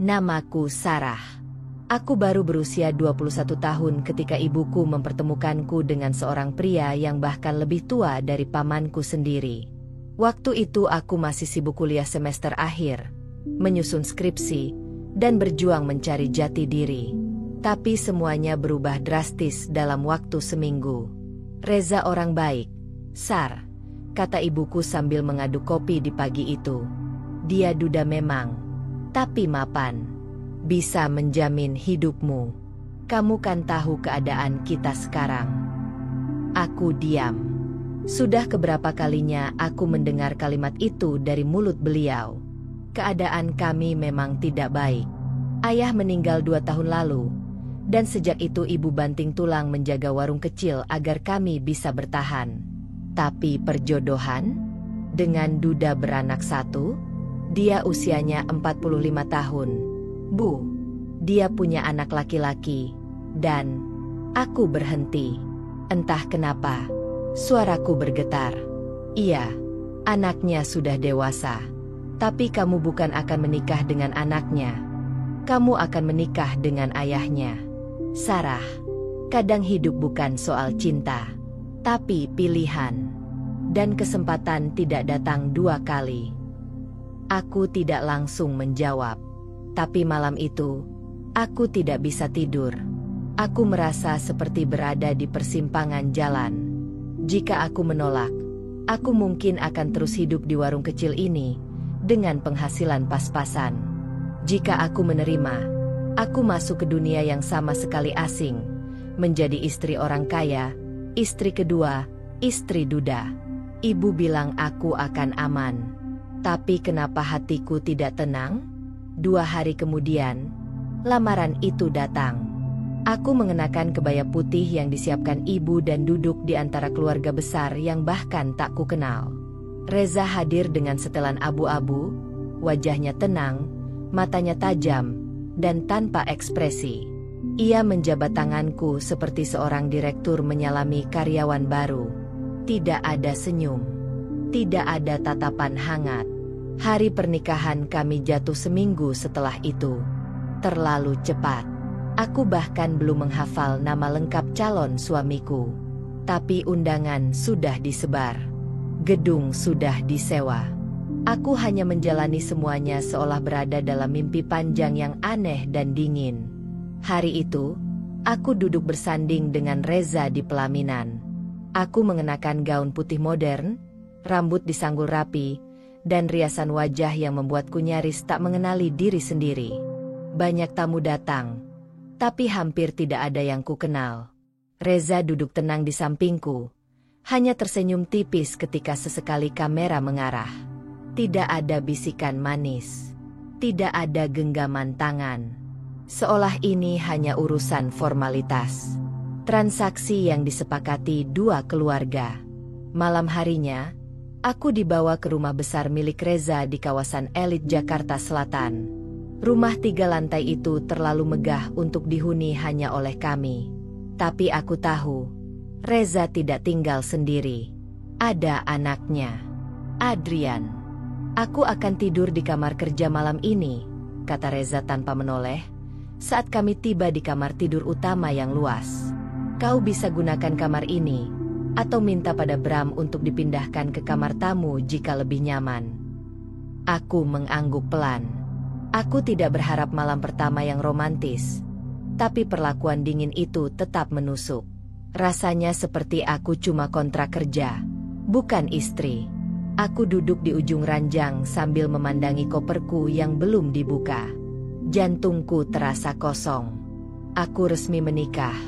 Namaku Sarah. Aku baru berusia 21 tahun ketika ibuku mempertemukanku dengan seorang pria yang bahkan lebih tua dari pamanku sendiri. Waktu itu aku masih sibuk kuliah semester akhir, menyusun skripsi, dan berjuang mencari jati diri. Tapi semuanya berubah drastis dalam waktu seminggu. Reza orang baik, Sar, kata ibuku sambil mengaduk kopi di pagi itu. Dia duda memang, tapi mapan. Bisa menjamin hidupmu. Kamu kan tahu keadaan kita sekarang. Aku diam. Sudah keberapa kalinya aku mendengar kalimat itu dari mulut beliau. Keadaan kami memang tidak baik. Ayah meninggal 2 tahun lalu, dan sejak itu ibu banting tulang menjaga warung kecil agar kami bisa bertahan. Tapi perjodohan? Dengan duda beranak satu? Dia usianya 45 tahun. Bu, dia punya anak laki-laki, dan aku berhenti. Entah kenapa, suaraku bergetar. Iya, anaknya sudah dewasa. Tapi kamu bukan akan menikah dengan anaknya. Kamu akan menikah dengan ayahnya. Sarah, kadang hidup bukan soal cinta, tapi pilihan. Dan kesempatan tidak datang 2 kali. Aku tidak langsung menjawab. Tapi malam itu, aku tidak bisa tidur. Aku merasa seperti berada di persimpangan jalan. Jika aku menolak, aku mungkin akan terus hidup di warung kecil ini, dengan penghasilan pas-pasan. Jika aku menerima, aku masuk ke dunia yang sama sekali asing, menjadi istri orang kaya, istri kedua, istri duda. Ibu bilang aku akan aman. Tapi kenapa hatiku tidak tenang? 2 hari kemudian, lamaran itu datang. Aku mengenakan kebaya putih yang disiapkan ibu dan duduk di antara keluarga besar yang bahkan tak kukenal. Reza hadir dengan setelan abu-abu, wajahnya tenang, matanya tajam, dan tanpa ekspresi. Ia menjabat tanganku seperti seorang direktur menyalami karyawan baru. Tidak ada senyum, tidak ada tatapan hangat. Hari pernikahan kami jatuh seminggu setelah itu. Terlalu cepat. Aku bahkan belum menghafal nama lengkap calon suamiku. Tapi undangan sudah disebar. Gedung sudah disewa. Aku hanya menjalani semuanya seolah berada dalam mimpi panjang yang aneh dan dingin. Hari itu, aku duduk bersanding dengan Reza di pelaminan. Aku mengenakan gaun putih modern, rambut disanggul rapi, dan riasan wajah yang membuatku nyaris tak mengenali diri sendiri. Banyak tamu datang, tapi hampir tidak ada yang kukenal. Reza duduk tenang di sampingku, hanya tersenyum tipis ketika sesekali kamera mengarah. Tidak ada bisikan manis, tidak ada genggaman tangan. Seolah ini hanya urusan formalitas. Transaksi yang disepakati 2 keluarga. Malam harinya, aku dibawa ke rumah besar milik Reza di kawasan elit Jakarta Selatan. Rumah 3 lantai itu terlalu megah untuk dihuni hanya oleh kami. Tapi aku tahu, Reza tidak tinggal sendiri. Ada anaknya, Adrian. Aku akan tidur di kamar kerja malam ini, kata Reza tanpa menoleh, saat kami tiba di kamar tidur utama yang luas. Kau bisa gunakan kamar ini, atau minta pada Bram untuk dipindahkan ke kamar tamu jika lebih nyaman. Aku mengangguk pelan. Aku tidak berharap malam pertama yang romantis, tapi perlakuan dingin itu tetap menusuk. Rasanya seperti aku cuma kontrak kerja, bukan istri. Aku duduk di ujung ranjang sambil memandangi koperku yang belum dibuka. Jantungku terasa kosong. Aku resmi menikah,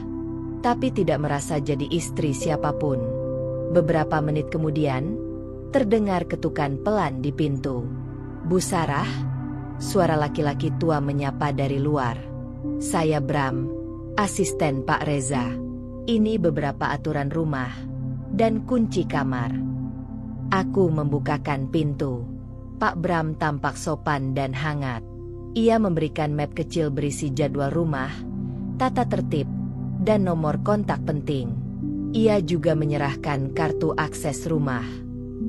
tapi tidak merasa jadi istri siapapun. Beberapa menit kemudian, terdengar ketukan pelan di pintu. Bu Sarah, suara laki-laki tua menyapa dari luar. Saya Bram, asisten Pak Reza. Ini beberapa aturan rumah, dan kunci kamar. Aku membukakan pintu. Pak Bram tampak sopan dan hangat. Ia memberikan map kecil berisi jadwal rumah, tata tertib, dan nomor kontak penting. Ia juga menyerahkan kartu akses rumah.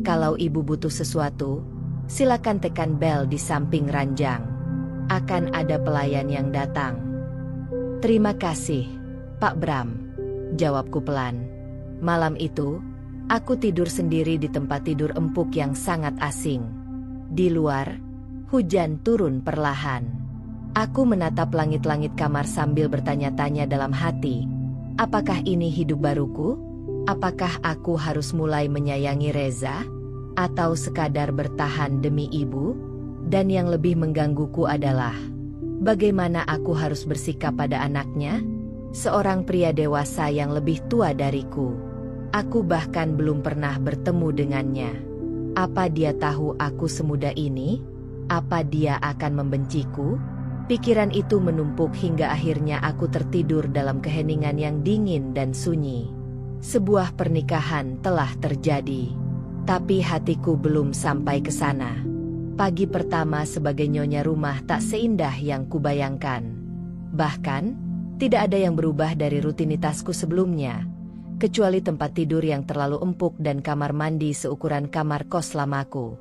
Kalau ibu butuh sesuatu, silakan tekan bel di samping ranjang. Akan ada pelayan yang datang. Terima kasih, Pak Bram, jawabku pelan. Malam itu, aku tidur sendiri di tempat tidur empuk yang sangat asing. Di luar, hujan turun perlahan. Aku menatap langit-langit kamar sambil bertanya-tanya dalam hati, apakah ini hidup baruku? Apakah aku harus mulai menyayangi Reza? Atau sekadar bertahan demi ibu? Dan yang lebih menggangguku adalah, bagaimana aku harus bersikap pada anaknya? Seorang pria dewasa yang lebih tua dariku. Aku bahkan belum pernah bertemu dengannya. Apa dia tahu aku semuda ini? Apa dia akan membenciku? Pikiran itu menumpuk hingga akhirnya aku tertidur dalam keheningan yang dingin dan sunyi. Sebuah pernikahan telah terjadi. Tapi hatiku belum sampai ke sana. Pagi pertama sebagai nyonya rumah tak seindah yang kubayangkan. Bahkan, tidak ada yang berubah dari rutinitasku sebelumnya, kecuali tempat tidur yang terlalu empuk dan kamar mandi seukuran kamar kos lamaku.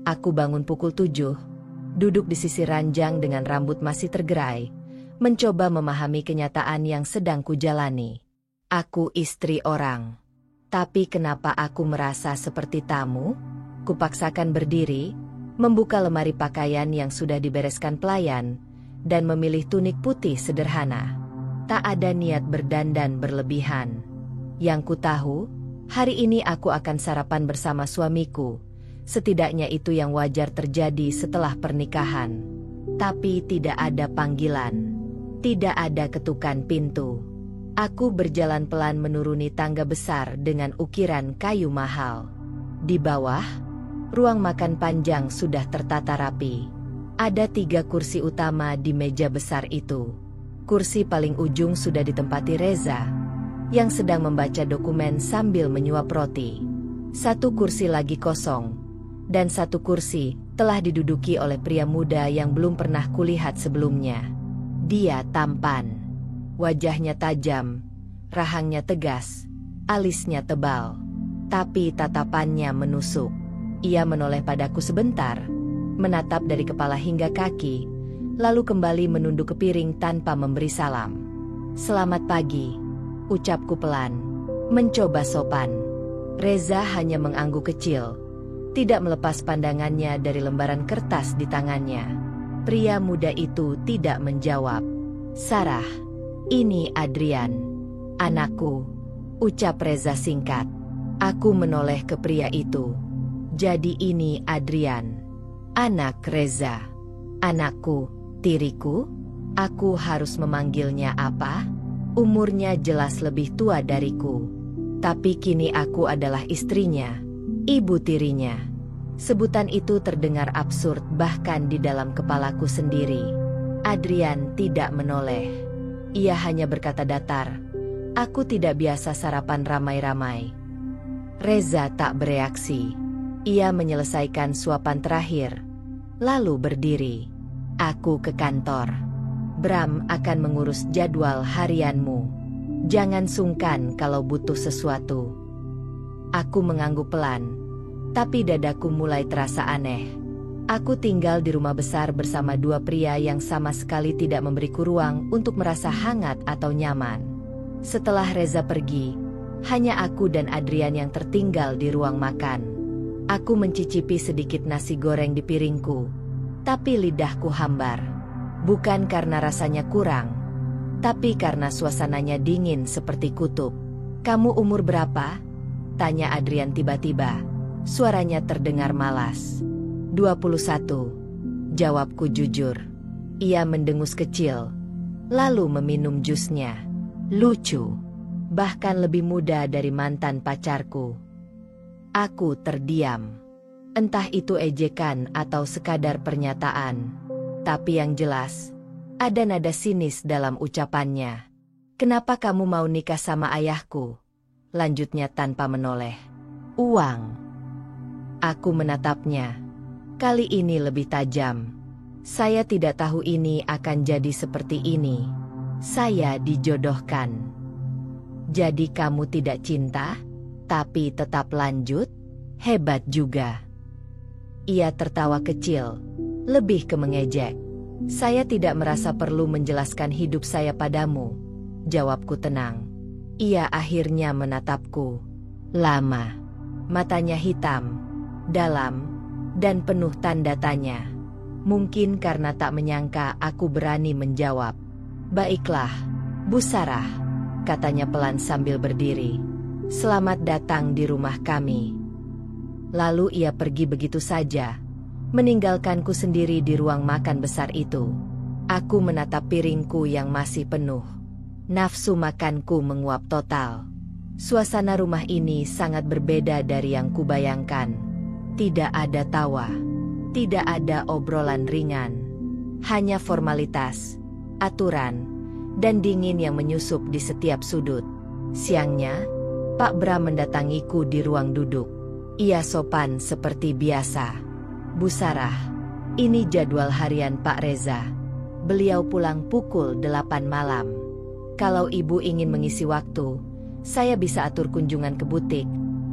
Aku bangun pukul 7, duduk di sisi ranjang dengan rambut masih tergerai, mencoba memahami kenyataan yang sedang kujalani. Aku istri orang. Tapi kenapa aku merasa seperti tamu? Kupaksakan berdiri, membuka lemari pakaian yang sudah dibereskan pelayan, dan memilih tunik putih sederhana. Tak ada niat berdandan berlebihan. Yang ku tahu, hari ini aku akan sarapan bersama suamiku. Setidaknya itu yang wajar terjadi setelah pernikahan. Tapi tidak ada panggilan. Tidak ada ketukan pintu. Aku berjalan pelan menuruni tangga besar dengan ukiran kayu mahal. Di bawah, ruang makan panjang sudah tertata rapi. Ada 3 kursi utama di meja besar itu. Kursi paling ujung sudah ditempati Reza, yang sedang membaca dokumen sambil menyuap roti. 1 kursi lagi kosong, dan 1 kursi telah diduduki oleh pria muda yang belum pernah kulihat sebelumnya. Dia tampan, wajahnya tajam, rahangnya tegas, alisnya tebal, tapi tatapannya menusuk. Ia menoleh padaku sebentar, menatap dari kepala hingga kaki, lalu kembali menunduk ke piring tanpa memberi salam. Selamat pagi, ucapku pelan, mencoba sopan. Reza hanya mengangguk kecil, tidak melepas pandangannya dari lembaran kertas di tangannya. Pria muda itu tidak menjawab. Sarah, ini Adrian, anakku, ucap Reza singkat. Aku menoleh ke pria itu. Jadi ini Adrian, anak Reza. Anakku, tiriku, aku harus memanggilnya apa? Umurnya jelas lebih tua dariku. Tapi kini aku adalah istrinya, ibu tirinya. Sebutan itu terdengar absurd bahkan di dalam kepalaku sendiri. Adrian tidak menoleh. Ia hanya berkata datar, aku tidak biasa sarapan ramai-ramai. Reza tak bereaksi. Ia menyelesaikan suapan terakhir, lalu berdiri. Aku ke kantor. Bram akan mengurus jadwal harianmu. Jangan sungkan kalau butuh sesuatu. Aku mengangguk pelan, tapi dadaku mulai terasa aneh. Aku tinggal di rumah besar bersama 2 pria yang sama sekali tidak memberiku ruang untuk merasa hangat atau nyaman. Setelah Reza pergi, hanya aku dan Adrian yang tertinggal di ruang makan. Aku mencicipi sedikit nasi goreng di piringku, tapi lidahku hambar. Bukan karena rasanya kurang, tapi karena suasananya dingin seperti kutub. Kamu umur berapa? Tanya Adrian tiba-tiba. Suaranya terdengar malas. 21, jawabku jujur. Ia mendengus kecil, lalu meminum jusnya. Lucu, bahkan lebih muda dari mantan pacarku. Aku terdiam. Entah itu ejekan atau sekadar pernyataan. Tapi yang jelas, ada nada sinis dalam ucapannya. Kenapa kamu mau nikah sama ayahku? Lanjutnya tanpa menoleh. Uang. Aku menatapnya. Kali ini lebih tajam. Saya tidak tahu ini akan jadi seperti ini. Saya dijodohkan. Jadi kamu tidak cinta? Tapi tetap lanjut? Hebat juga. Ia tertawa kecil, lebih ke mengejek. Saya tidak merasa perlu menjelaskan hidup saya padamu, jawabku tenang. Ia akhirnya menatapku. Lama. Matanya hitam, dalam, dan penuh tanda tanya. Mungkin karena tak menyangka aku berani menjawab. Baiklah, Bu Sarah, katanya pelan sambil berdiri. Selamat datang di rumah kami. Lalu ia pergi begitu saja, meninggalkanku sendiri di ruang makan besar itu. Aku menatap piringku yang masih penuh. Nafsu makanku menguap total. Suasana rumah ini sangat berbeda dari yang kubayangkan. Tidak ada tawa, tidak ada obrolan ringan. Hanya formalitas, aturan, dan dingin yang menyusup di setiap sudut. Siangnya, Pak Bram mendatangiku di ruang duduk. Ia sopan seperti biasa. Bu Sarah, ini jadwal harian Pak Reza. Beliau pulang pukul 8 malam. Kalau ibu ingin mengisi waktu, saya bisa atur kunjungan ke butik,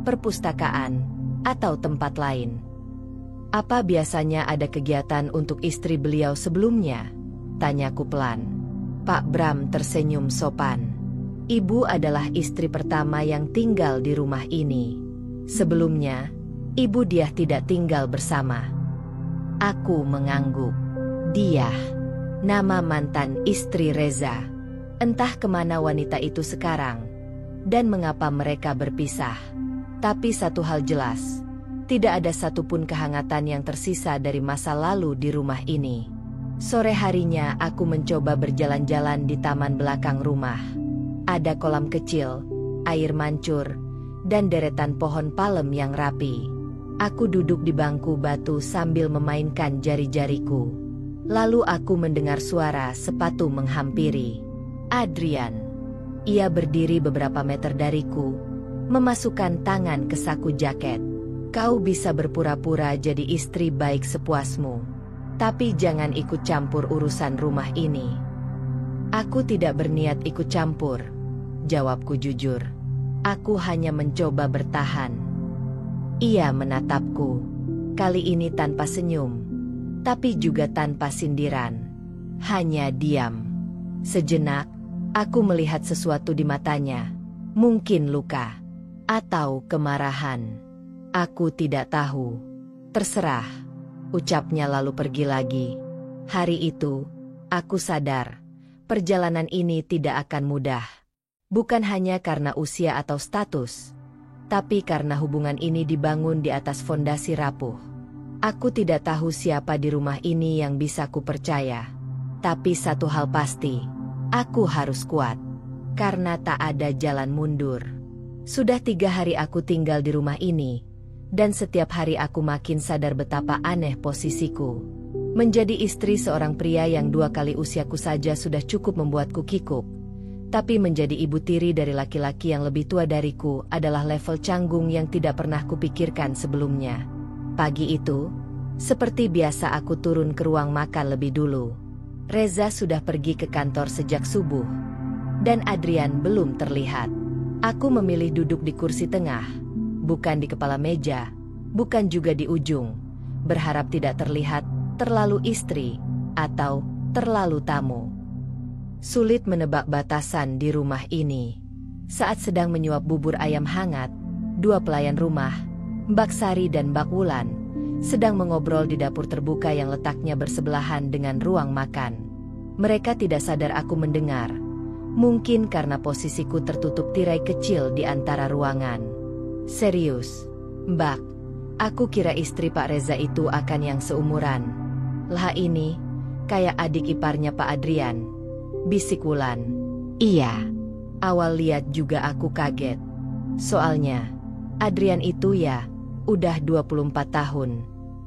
perpustakaan, atau tempat lain. Apa biasanya ada kegiatan untuk istri beliau sebelumnya? Tanyaku pelan. Pak Bram tersenyum sopan. Ibu adalah istri pertama yang tinggal di rumah ini. Sebelumnya, Ibu Diah tidak tinggal bersama. Aku mengangguk. Diah, nama mantan istri Reza. Entah kemana wanita itu sekarang, dan mengapa mereka berpisah. Tapi satu hal jelas, tidak ada satupun kehangatan yang tersisa dari masa lalu di rumah ini. Sore harinya aku mencoba berjalan-jalan di taman belakang rumah. Ada kolam kecil, air mancur, dan deretan pohon palem yang rapi. Aku duduk di bangku batu sambil memainkan jari-jariku. Lalu aku mendengar suara sepatu menghampiri. Adrian. Ia berdiri beberapa meter dariku, memasukkan tangan ke saku jaket. Kau bisa berpura-pura jadi istri baik sepuasmu, tapi jangan ikut campur urusan rumah ini. Aku tidak berniat ikut campur, jawabku jujur. Aku hanya mencoba bertahan. Ia menatapku, kali ini tanpa senyum, tapi juga tanpa sindiran. Hanya diam. Sejenak, aku melihat sesuatu di matanya. Mungkin luka, atau kemarahan. Aku tidak tahu. Terserah, ucapnya lalu pergi lagi. Hari itu, aku sadar, perjalanan ini tidak akan mudah. Bukan hanya karena usia atau status, tapi karena hubungan ini dibangun di atas fondasi rapuh. Aku tidak tahu siapa di rumah ini yang bisa kupercaya. Tapi satu hal pasti, aku harus kuat. Karena tak ada jalan mundur. Sudah 3 hari aku tinggal di rumah ini, dan setiap hari aku makin sadar betapa aneh posisiku. Menjadi istri seorang pria yang 2 kali usiaku saja sudah cukup membuatku kikuk. Tapi menjadi ibu tiri dari laki-laki yang lebih tua dariku adalah level canggung yang tidak pernah kupikirkan sebelumnya. Pagi itu, seperti biasa aku turun ke ruang makan lebih dulu. Reza sudah pergi ke kantor sejak subuh, dan Adrian belum terlihat. Aku memilih duduk di kursi tengah, bukan di kepala meja, bukan juga di ujung, berharap tidak terlihat terlalu istri atau terlalu tamu. Sulit menebak batasan di rumah ini. Saat sedang menyuap bubur ayam hangat, 2 pelayan rumah, Mbak Sari dan Mbak Wulan, sedang mengobrol di dapur terbuka yang letaknya bersebelahan dengan ruang makan. Mereka tidak sadar aku mendengar. Mungkin karena posisiku tertutup tirai kecil di antara ruangan. Serius, Mbak, aku kira istri Pak Reza itu akan yang seumuran. Lah ini, kayak adik iparnya Pak Adrian, bisik Wulan. Iya, awal lihat juga aku kaget. Soalnya, Adrian itu ya, udah 24 tahun.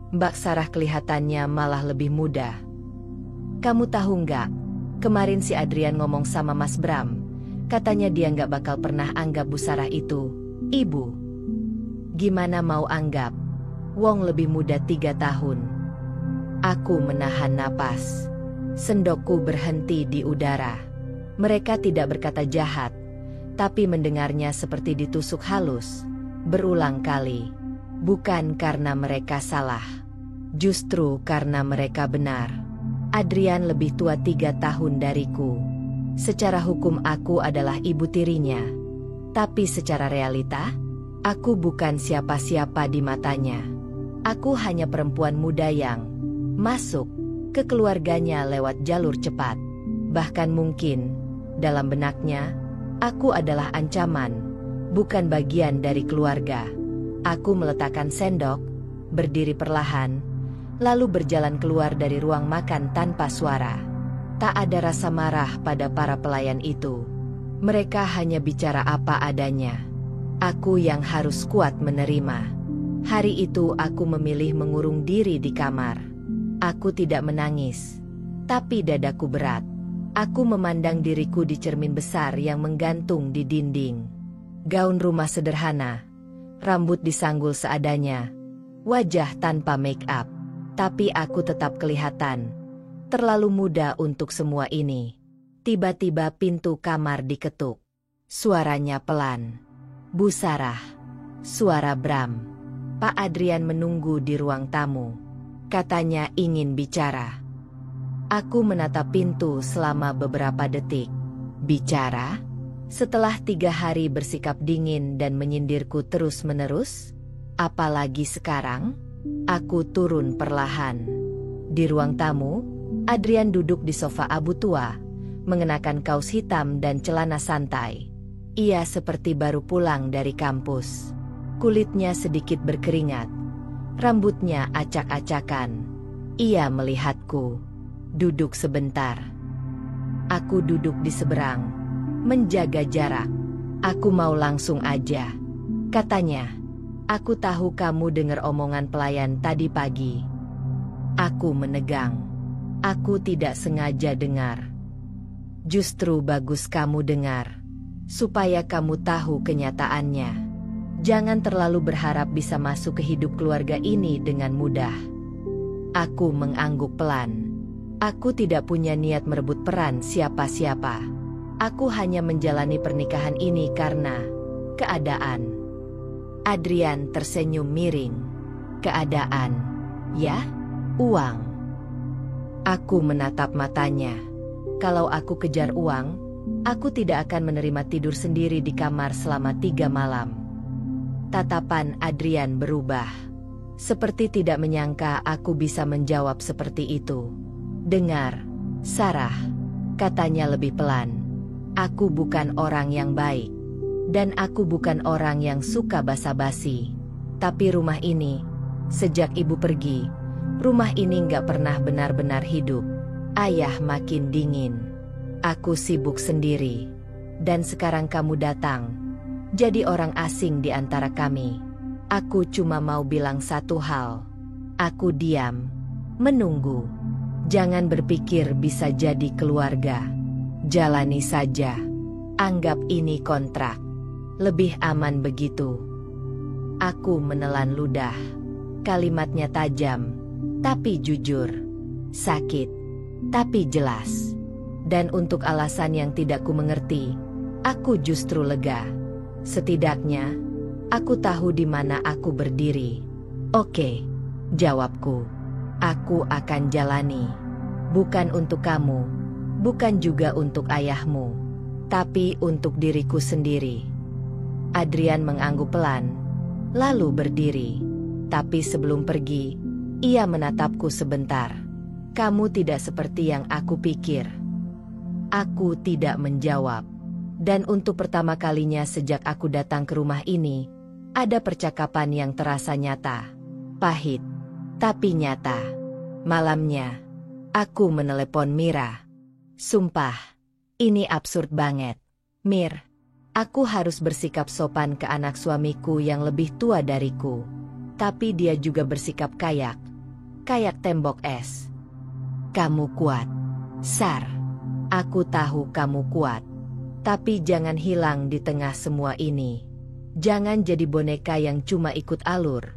Mbak Sarah kelihatannya malah lebih muda. Kamu tahu nggak? Kemarin si Adrian ngomong sama Mas Bram, katanya dia nggak bakal pernah anggap Bu Sarah itu ibu. Gimana mau anggap? Wong lebih muda 3 tahun. Aku menahan napas. Sendokku berhenti di udara. Mereka tidak berkata jahat, tapi mendengarnya seperti ditusuk halus, berulang kali. Bukan karena mereka salah, justru karena mereka benar. Adrian lebih tua 3 tahun dariku. Secara hukum aku adalah ibu tirinya. Tapi secara realita, aku bukan siapa-siapa di matanya. Aku hanya perempuan muda yang masuk ke keluarganya lewat jalur cepat. Bahkan mungkin, dalam benaknya, aku adalah ancaman, bukan bagian dari keluarga. Aku meletakkan sendok, berdiri perlahan, lalu berjalan keluar dari ruang makan tanpa suara. Tak ada rasa marah pada para pelayan itu. Mereka hanya bicara apa adanya. Aku yang harus kuat menerima. Hari itu aku memilih mengurung diri di kamar. Aku tidak menangis, tapi dadaku berat. Aku memandang diriku di cermin besar yang menggantung di dinding. Gaun rumah sederhana, rambut disanggul seadanya, wajah tanpa make up. Tapi aku tetap kelihatan terlalu muda untuk semua ini. Tiba-tiba pintu kamar diketuk. Suaranya pelan. Bu Sarah. Suara Bram. Pak Adrian menunggu di ruang tamu. Katanya ingin bicara. Aku menatap pintu selama beberapa detik. Bicara? Setelah 3 hari bersikap dingin dan menyindirku terus-menerus? Apalagi sekarang? Aku turun perlahan. Di ruang tamu, Adrian duduk di sofa abu tua, mengenakan kaos hitam dan celana santai. Ia seperti baru pulang dari kampus. Kulitnya sedikit berkeringat. Rambutnya acak-acakan. Ia melihatku. Duduk sebentar. Aku duduk di seberang, menjaga jarak. Aku mau langsung aja, katanya. Aku tahu kamu dengar omongan pelayan tadi pagi. Aku menegang. Aku tidak sengaja dengar. Justru bagus kamu dengar, supaya kamu tahu kenyataannya. Jangan terlalu berharap bisa masuk ke hidup keluarga ini dengan mudah. Aku mengangguk pelan. Aku tidak punya niat merebut peran siapa-siapa. Aku hanya menjalani pernikahan ini karena keadaan. Adrian tersenyum miring. Keadaan, ya? Uang. Aku menatap matanya. Kalau aku kejar uang, aku tidak akan menerima tidur sendiri di kamar selama 3 malam. Tatapan Adrian berubah. Seperti tidak menyangka aku bisa menjawab seperti itu. Dengar, Sarah, katanya lebih pelan. Aku bukan orang yang baik. Dan aku bukan orang yang suka basa-basi. Tapi rumah ini, sejak ibu pergi, rumah ini nggak pernah benar-benar hidup. Ayah makin dingin. Aku sibuk sendiri. Dan sekarang kamu datang. Jadi orang asing di antara kami. Aku cuma mau bilang satu hal. Aku diam. Menunggu. Jangan berpikir bisa jadi keluarga. Jalani saja. Anggap ini kontrak. Lebih aman begitu. Aku menelan ludah. Kalimatnya tajam, tapi jujur. Sakit, tapi jelas. Dan untuk alasan yang tidak ku mengerti, aku justru lega. Setidaknya, aku tahu di mana aku berdiri. Oke, jawabku. Aku akan jalani. Bukan untuk kamu, bukan juga untuk ayahmu, tapi untuk diriku sendiri. Adrian mengangguk pelan, lalu berdiri. Tapi sebelum pergi, ia menatapku sebentar. Kamu tidak seperti yang aku pikir. Aku tidak menjawab. Dan untuk pertama kalinya sejak aku datang ke rumah ini, ada percakapan yang terasa nyata. Pahit, tapi nyata. Malamnya, aku menelepon Mira. Sumpah, ini absurd banget. Mir, aku harus bersikap sopan ke anak suamiku yang lebih tua dariku. Tapi dia juga bersikap kayak tembok es. Kamu kuat, Sar. Aku tahu kamu kuat. Tapi jangan hilang di tengah semua ini. Jangan jadi boneka yang cuma ikut alur,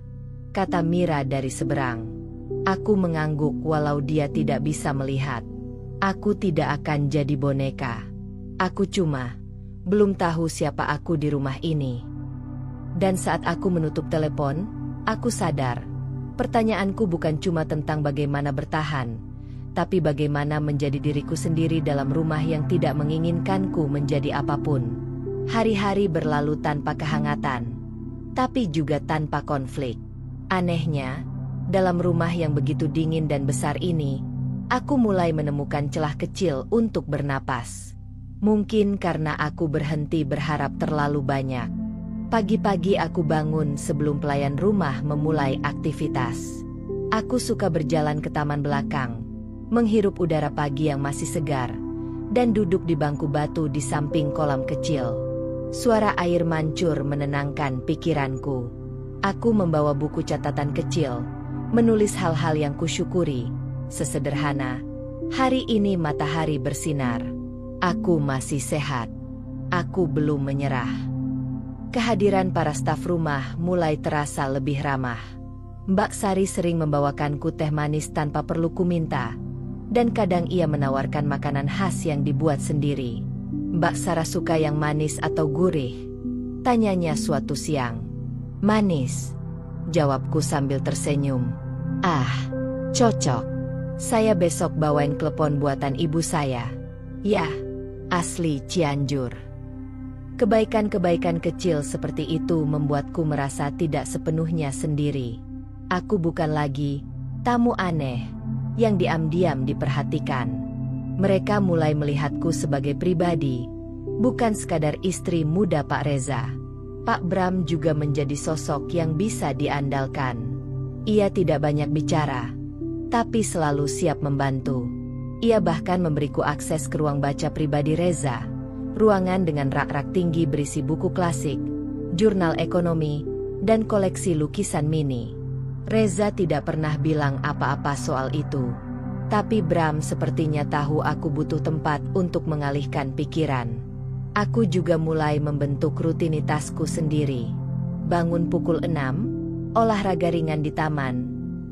kata Mira dari seberang. Aku mengangguk walau dia tidak bisa melihat. Aku tidak akan jadi boneka. Aku cuma belum tahu siapa aku di rumah ini. Dan saat aku menutup telepon, aku sadar, pertanyaanku bukan cuma tentang bagaimana bertahan, tapi bagaimana menjadi diriku sendiri dalam rumah yang tidak menginginkanku menjadi apapun. Hari-hari berlalu tanpa kehangatan, tapi juga tanpa konflik. Anehnya, dalam rumah yang begitu dingin dan besar ini, aku mulai menemukan celah kecil untuk bernapas. Mungkin karena aku berhenti berharap terlalu banyak. Pagi-pagi aku bangun sebelum pelayan rumah memulai aktivitas. Aku suka berjalan ke taman belakang, menghirup udara pagi yang masih segar, dan duduk di bangku batu di samping kolam kecil. Suara air mancur menenangkan pikiranku. Aku membawa buku catatan kecil, menulis hal-hal yang kusyukuri, sesederhana. Hari ini matahari bersinar. Aku masih sehat. Aku belum menyerah. Kehadiran para staf rumah mulai terasa lebih ramah. Mbak Sari sering membawakanku teh manis tanpa perlu kuminta, dan kadang ia menawarkan makanan khas yang dibuat sendiri. Mbak Sarah suka yang manis atau gurih? Tanyanya suatu siang. Manis, jawabku sambil tersenyum. Ah, cocok. Saya besok bawain klepon buatan ibu saya. Ya, asli Cianjur. Kebaikan-kebaikan kecil seperti itu membuatku merasa tidak sepenuhnya sendiri. Aku bukan lagi tamu aneh yang diam-diam diperhatikan. Mereka mulai melihatku sebagai pribadi, bukan sekadar istri muda Pak Reza. Pak Bram juga menjadi sosok yang bisa diandalkan. Ia tidak banyak bicara, tapi selalu siap membantu. Ia bahkan memberiku akses ke ruang baca pribadi Reza. Ruangan dengan rak-rak tinggi berisi buku klasik, jurnal ekonomi, dan koleksi lukisan mini. Reza tidak pernah bilang apa-apa soal itu. Tapi Bram sepertinya tahu aku butuh tempat untuk mengalihkan pikiran. Aku juga mulai membentuk rutinitasku sendiri. Bangun pukul 6, olahraga ringan di taman,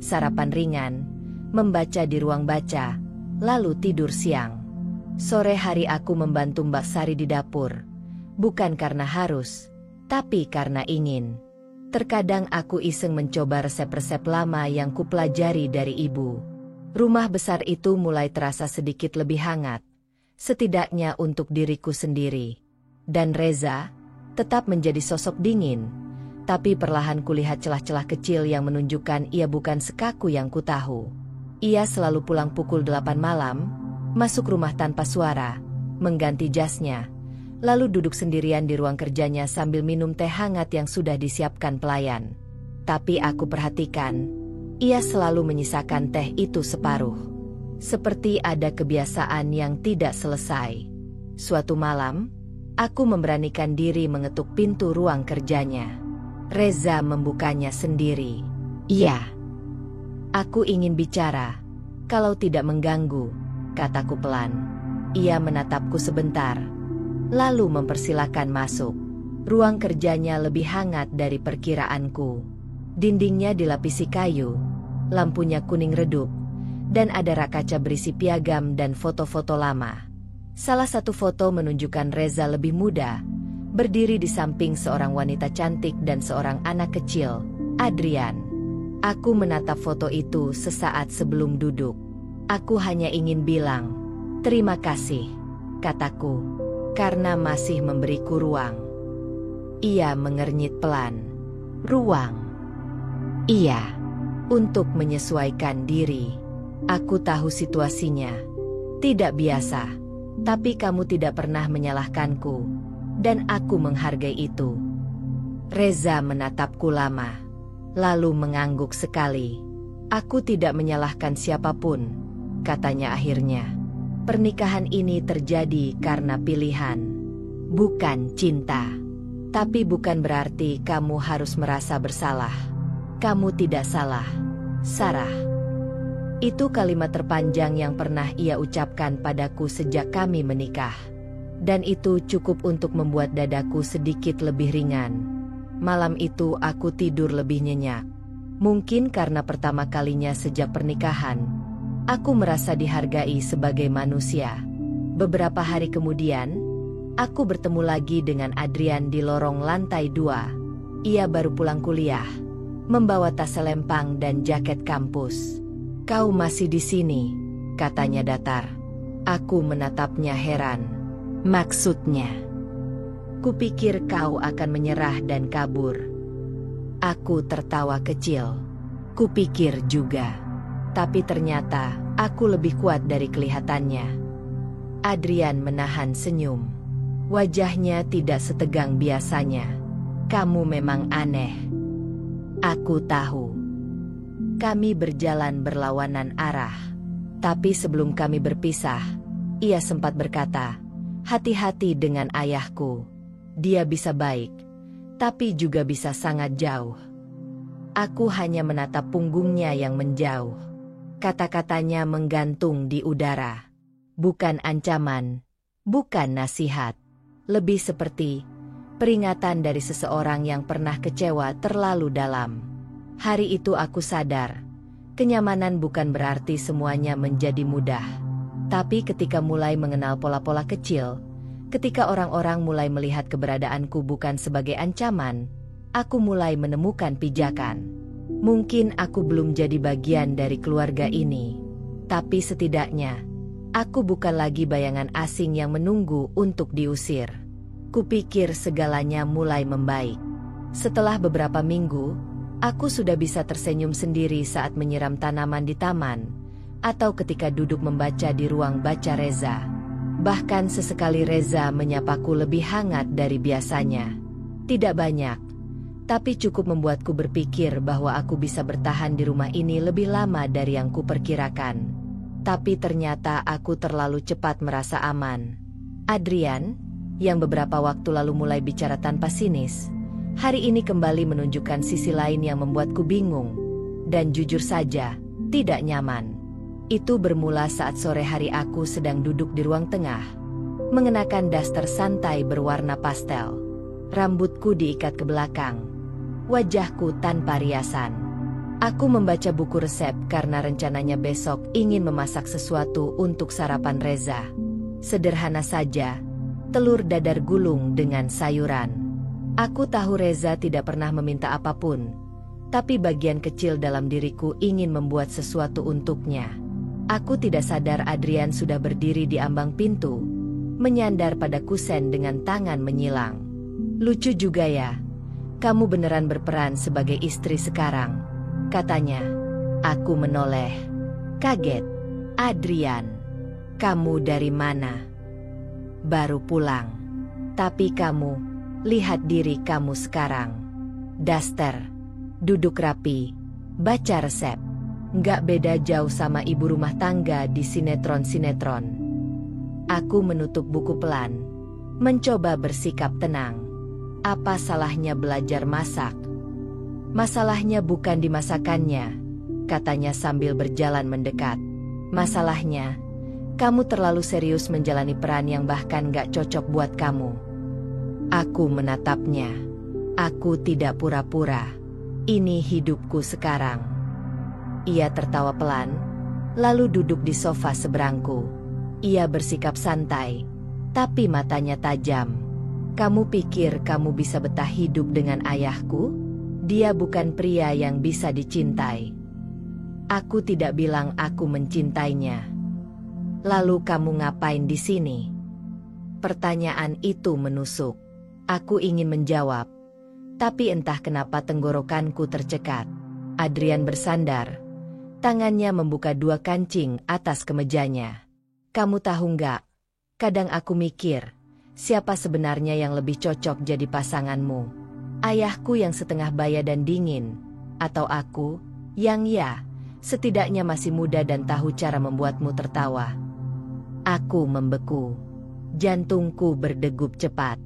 sarapan ringan, membaca di ruang baca, lalu tidur siang. Sore hari aku membantu Mbak Sari di dapur, bukan karena harus, tapi karena ingin. Terkadang aku iseng mencoba resep-resep lama yang kupelajari dari ibu. Rumah besar itu mulai terasa sedikit lebih hangat, setidaknya untuk diriku sendiri. Dan Reza tetap menjadi sosok dingin, tapi perlahan kulihat celah-celah kecil yang menunjukkan ia bukan sekaku yang kutahu. Ia selalu pulang pukul 8 malam, masuk rumah tanpa suara, mengganti jasnya, lalu duduk sendirian di ruang kerjanya sambil minum teh hangat yang sudah disiapkan pelayan. Tapi aku perhatikan, ia selalu menyisakan teh itu separuh. Seperti ada kebiasaan yang tidak selesai. Suatu malam, aku memberanikan diri mengetuk pintu ruang kerjanya. Reza membukanya sendiri. Iya. Aku ingin bicara, kalau tidak mengganggu, kataku pelan. Ia menatapku sebentar, lalu mempersilahkan masuk. Ruang kerjanya lebih hangat dari perkiraanku. Dindingnya dilapisi kayu, lampunya kuning redup, dan ada rak kaca berisi piagam dan foto-foto lama. Salah satu foto menunjukkan Reza lebih muda, berdiri di samping seorang wanita cantik dan seorang anak kecil, Adrian. Aku menatap foto itu sesaat sebelum duduk. Aku hanya ingin bilang, terima kasih, kataku, karena masih memberiku ruang. Ia mengernyit pelan. Ruang. Iya, untuk menyesuaikan diri. Aku tahu situasinya. Tidak biasa, tapi kamu tidak pernah menyalahkanku, dan aku menghargai itu. Reza menatapku lama, lalu mengangguk sekali. Aku tidak menyalahkan siapapun, katanya akhirnya. Pernikahan ini terjadi karena pilihan, bukan cinta. Tapi bukan berarti kamu harus merasa bersalah. Kamu tidak salah, Sarah. Itu kalimat terpanjang yang pernah ia ucapkan padaku sejak kami menikah. Dan itu cukup untuk membuat dadaku sedikit lebih ringan. Malam itu aku tidur lebih nyenyak. Mungkin karena pertama kalinya sejak pernikahan, aku merasa dihargai sebagai manusia. Beberapa hari kemudian, aku bertemu lagi dengan Adrian di lorong lantai 2. Ia baru pulang kuliah, membawa tas selempang dan jaket kampus. Kau masih di sini, katanya datar. Aku menatapnya heran. Maksudnya? Kupikir kau akan menyerah dan kabur. Aku tertawa kecil. Kupikir juga. Tapi ternyata aku lebih kuat dari kelihatannya. Adrian menahan senyum. Wajahnya tidak setegang biasanya. Kamu memang aneh. Aku tahu. Kami berjalan berlawanan arah. Tapi sebelum kami berpisah, ia sempat berkata, "Hati-hati dengan ayahku. Dia bisa baik, tapi juga bisa sangat jauh." Aku hanya menatap punggungnya yang menjauh. Kata-katanya menggantung di udara. Bukan ancaman, bukan nasihat. Lebih seperti peringatan dari seseorang yang pernah kecewa terlalu dalam. Hari itu aku sadar, kenyamanan bukan berarti semuanya menjadi mudah. Tapi ketika mulai mengenal pola-pola kecil, ketika orang-orang mulai melihat keberadaanku bukan sebagai ancaman, aku mulai menemukan pijakan. Mungkin aku belum jadi bagian dari keluarga ini, tapi setidaknya, aku bukan lagi bayangan asing yang menunggu untuk diusir. Kupikir segalanya mulai membaik. Setelah beberapa minggu, aku sudah bisa tersenyum sendiri saat menyiram tanaman di taman, atau ketika duduk membaca di ruang baca Reza. Bahkan sesekali Reza menyapaku lebih hangat dari biasanya. Tidak banyak, tapi cukup membuatku berpikir bahwa aku bisa bertahan di rumah ini lebih lama dari yang kuperkirakan. Tapi ternyata aku terlalu cepat merasa aman. Adrian, yang beberapa waktu lalu mulai bicara tanpa sinis, hari ini kembali menunjukkan sisi lain yang membuatku bingung, dan jujur saja, tidak nyaman. Itu bermula saat sore hari aku sedang duduk di ruang tengah, mengenakan daster santai berwarna pastel. Rambutku diikat ke belakang, wajahku tanpa riasan. Aku membaca buku resep karena rencananya besok ingin memasak sesuatu untuk sarapan Reza. Sederhana saja, telur dadar gulung dengan sayuran. Aku tahu Reza tidak pernah meminta apapun, tapi bagian kecil dalam diriku ingin membuat sesuatu untuknya. Aku tidak sadar Adrian sudah berdiri di ambang pintu, menyandar pada kusen dengan tangan menyilang. Lucu juga ya, kamu beneran berperan sebagai istri sekarang, katanya. Aku menoleh. Kaget. Adrian, kamu dari mana? Baru pulang. Tapi kamu, lihat diri kamu sekarang. Daster, duduk rapi, baca resep. Nggak beda jauh sama ibu rumah tangga di sinetron-sinetron. Aku menutup buku pelan, mencoba bersikap tenang. Apa salahnya belajar masak? Masalahnya bukan di masakannya, katanya sambil berjalan mendekat. Masalahnya, kamu terlalu serius menjalani peran yang bahkan gak cocok buat kamu. Aku menatapnya. Aku tidak pura-pura. Ini hidupku sekarang. Ia tertawa pelan, lalu duduk di sofa seberangku. Ia bersikap santai, tapi matanya tajam. Kamu pikir kamu bisa betah hidup dengan ayahku? Dia bukan pria yang bisa dicintai. Aku tidak bilang aku mencintainya. Lalu kamu ngapain di sini? Pertanyaan itu menusuk. Aku ingin menjawab, tapi entah kenapa tenggorokanku tercekat. Adrian bersandar. Tangannya membuka dua kancing atas kemejanya. Kamu tahu nggak? Kadang aku mikir, siapa sebenarnya yang lebih cocok jadi pasanganmu? Ayahku yang setengah baya dan dingin, atau aku, yang setidaknya masih muda dan tahu cara membuatmu tertawa? Aku membeku. Jantungku berdegup cepat.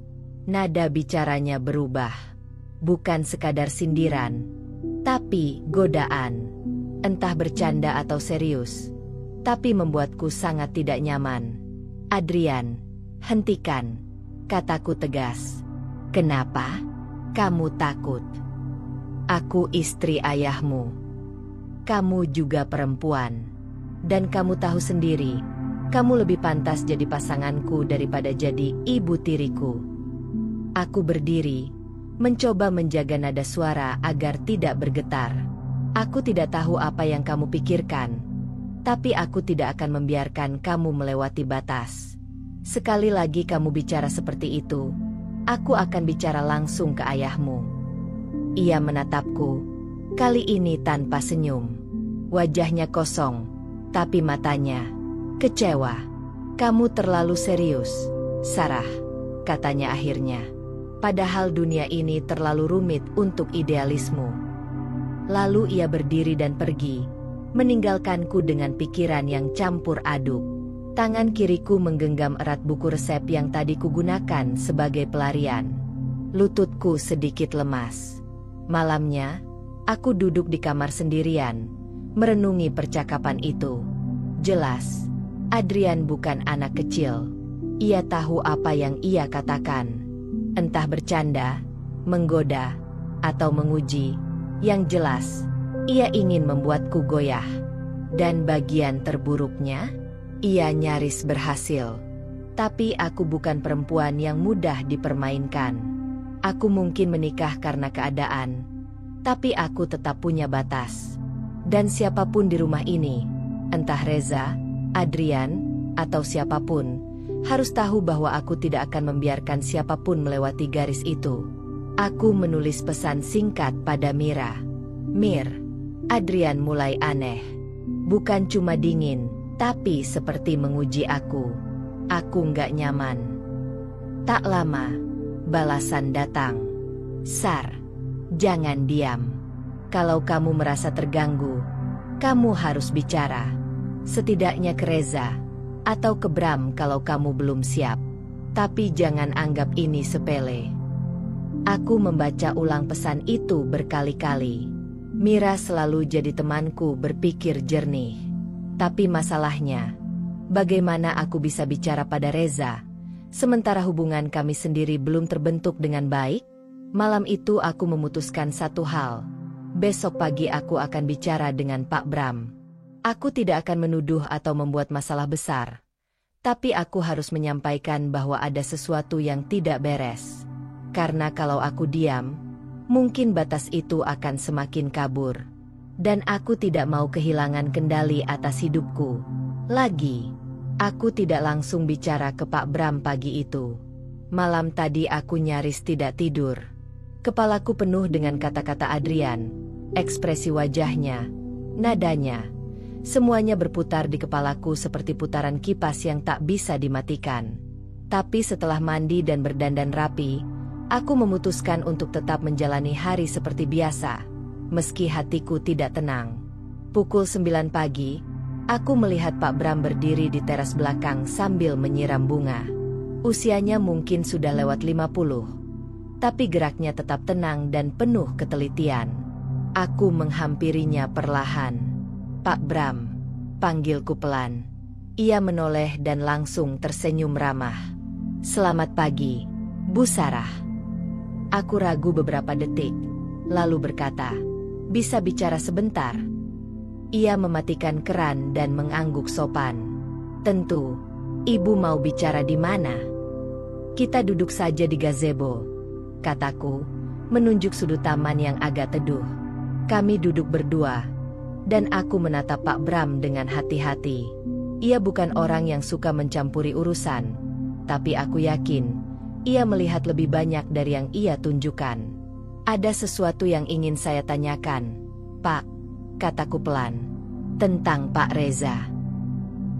Nada bicaranya berubah. Bukan sekadar sindiran, tapi godaan. Entah bercanda atau serius, tapi membuatku sangat tidak nyaman. Adrian, hentikan, kataku tegas. Kenapa? Kamu takut? Aku istri ayahmu. Kamu juga perempuan. Dan kamu tahu sendiri, kamu lebih pantas jadi pasanganku daripada jadi ibu tiriku. Aku berdiri, mencoba menjaga nada suara agar tidak bergetar. Aku tidak tahu apa yang kamu pikirkan, Tapi aku tidak akan membiarkan kamu melewati batas. Sekali lagi kamu bicara seperti itu, aku akan bicara langsung ke ayahmu. Ia menatapku, kali ini tanpa senyum. Wajahnya kosong, tapi matanya kecewa. Kamu terlalu serius, Sarah, katanya akhirnya. Padahal dunia ini terlalu rumit untuk idealismu. Lalu ia berdiri dan pergi, meninggalkanku dengan pikiran yang campur aduk. Tangan kiriku menggenggam erat buku resep yang tadi kugunakan sebagai pelarian. Lututku sedikit lemas. Malamnya, aku duduk di kamar sendirian, merenungi percakapan itu. Jelas, Adrian bukan anak kecil. Ia tahu apa yang ia katakan. Entah bercanda, menggoda, atau menguji. Yang jelas, ia ingin membuatku goyah. Dan bagian terburuknya, ia nyaris berhasil. Tapi aku bukan perempuan yang mudah dipermainkan. Aku mungkin menikah karena keadaan, tapi aku tetap punya batas. Dan siapapun di rumah ini, entah Reza, Adrian, atau siapapun, harus tahu bahwa aku tidak akan membiarkan siapapun melewati garis itu. Aku menulis pesan singkat pada Mira. Mir, Adrian mulai aneh. Bukan cuma dingin, tapi seperti menguji aku. Aku nggak nyaman. Tak lama, balasan datang. Sar, jangan diam. Kalau kamu merasa terganggu, kamu harus bicara. Setidaknya ke Reza, atau ke Bram kalau kamu belum siap. Tapi jangan anggap ini sepele. Aku membaca ulang pesan itu berkali-kali. Mira selalu jadi temanku berpikir jernih. Tapi masalahnya, bagaimana aku bisa bicara pada Reza, sementara hubungan kami sendiri belum terbentuk dengan baik? Malam itu aku memutuskan satu hal. Besok pagi aku akan bicara dengan Pak Bram. Aku tidak akan menuduh atau membuat masalah besar. Tapi aku harus menyampaikan bahwa ada sesuatu yang tidak beres. Karena kalau aku diam, mungkin batas itu akan semakin kabur. Dan aku tidak mau kehilangan kendali atas hidupku. Lagi, aku tidak langsung bicara ke Pak Bram pagi itu. Malam tadi aku nyaris tidak tidur. Kepalaku penuh dengan kata-kata Adrian, ekspresi wajahnya, nadanya. Semuanya berputar di kepalaku seperti putaran kipas yang tak bisa dimatikan. Tapi setelah mandi dan berdandan rapi, aku memutuskan untuk tetap menjalani hari seperti biasa, meski hatiku tidak tenang. Pukul 9 pagi, aku melihat Pak Bram berdiri di teras belakang sambil menyiram bunga. Usianya mungkin sudah lewat 50, tapi geraknya tetap tenang dan penuh ketelitian. Aku menghampirinya perlahan. Pak Bram, panggilku pelan. Ia menoleh dan langsung tersenyum ramah. Selamat pagi, Bu Sarah. Aku ragu beberapa detik, lalu berkata, bisa bicara sebentar? Ia mematikan keran dan mengangguk sopan. Tentu, Ibu mau bicara di mana? Kita duduk saja di gazebo, kataku, menunjuk sudut taman yang agak teduh. Kami duduk berdua, dan aku menatap Pak Bram dengan hati-hati. Ia bukan orang yang suka mencampuri urusan, tapi aku yakin, ia melihat lebih banyak dari yang ia tunjukkan. Ada sesuatu yang ingin saya tanyakan, Pak, kataku pelan, tentang Pak Reza.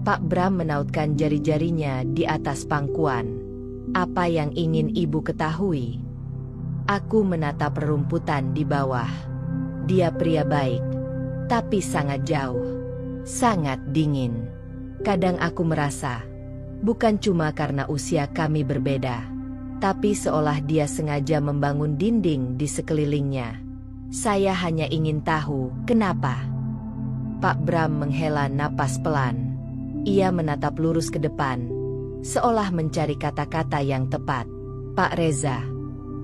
Pak Bram menautkan jari-jarinya di atas pangkuan. Apa yang ingin Ibu ketahui? Aku menatap rerumputan di bawah. Dia pria baik, tapi sangat jauh, sangat dingin. Kadang aku merasa, bukan cuma karena usia kami berbeda, tapi seolah dia sengaja membangun dinding di sekelilingnya. Saya hanya ingin tahu, kenapa? Pak Bram menghela napas pelan. Ia menatap lurus ke depan, seolah mencari kata-kata yang tepat. Pak Reza,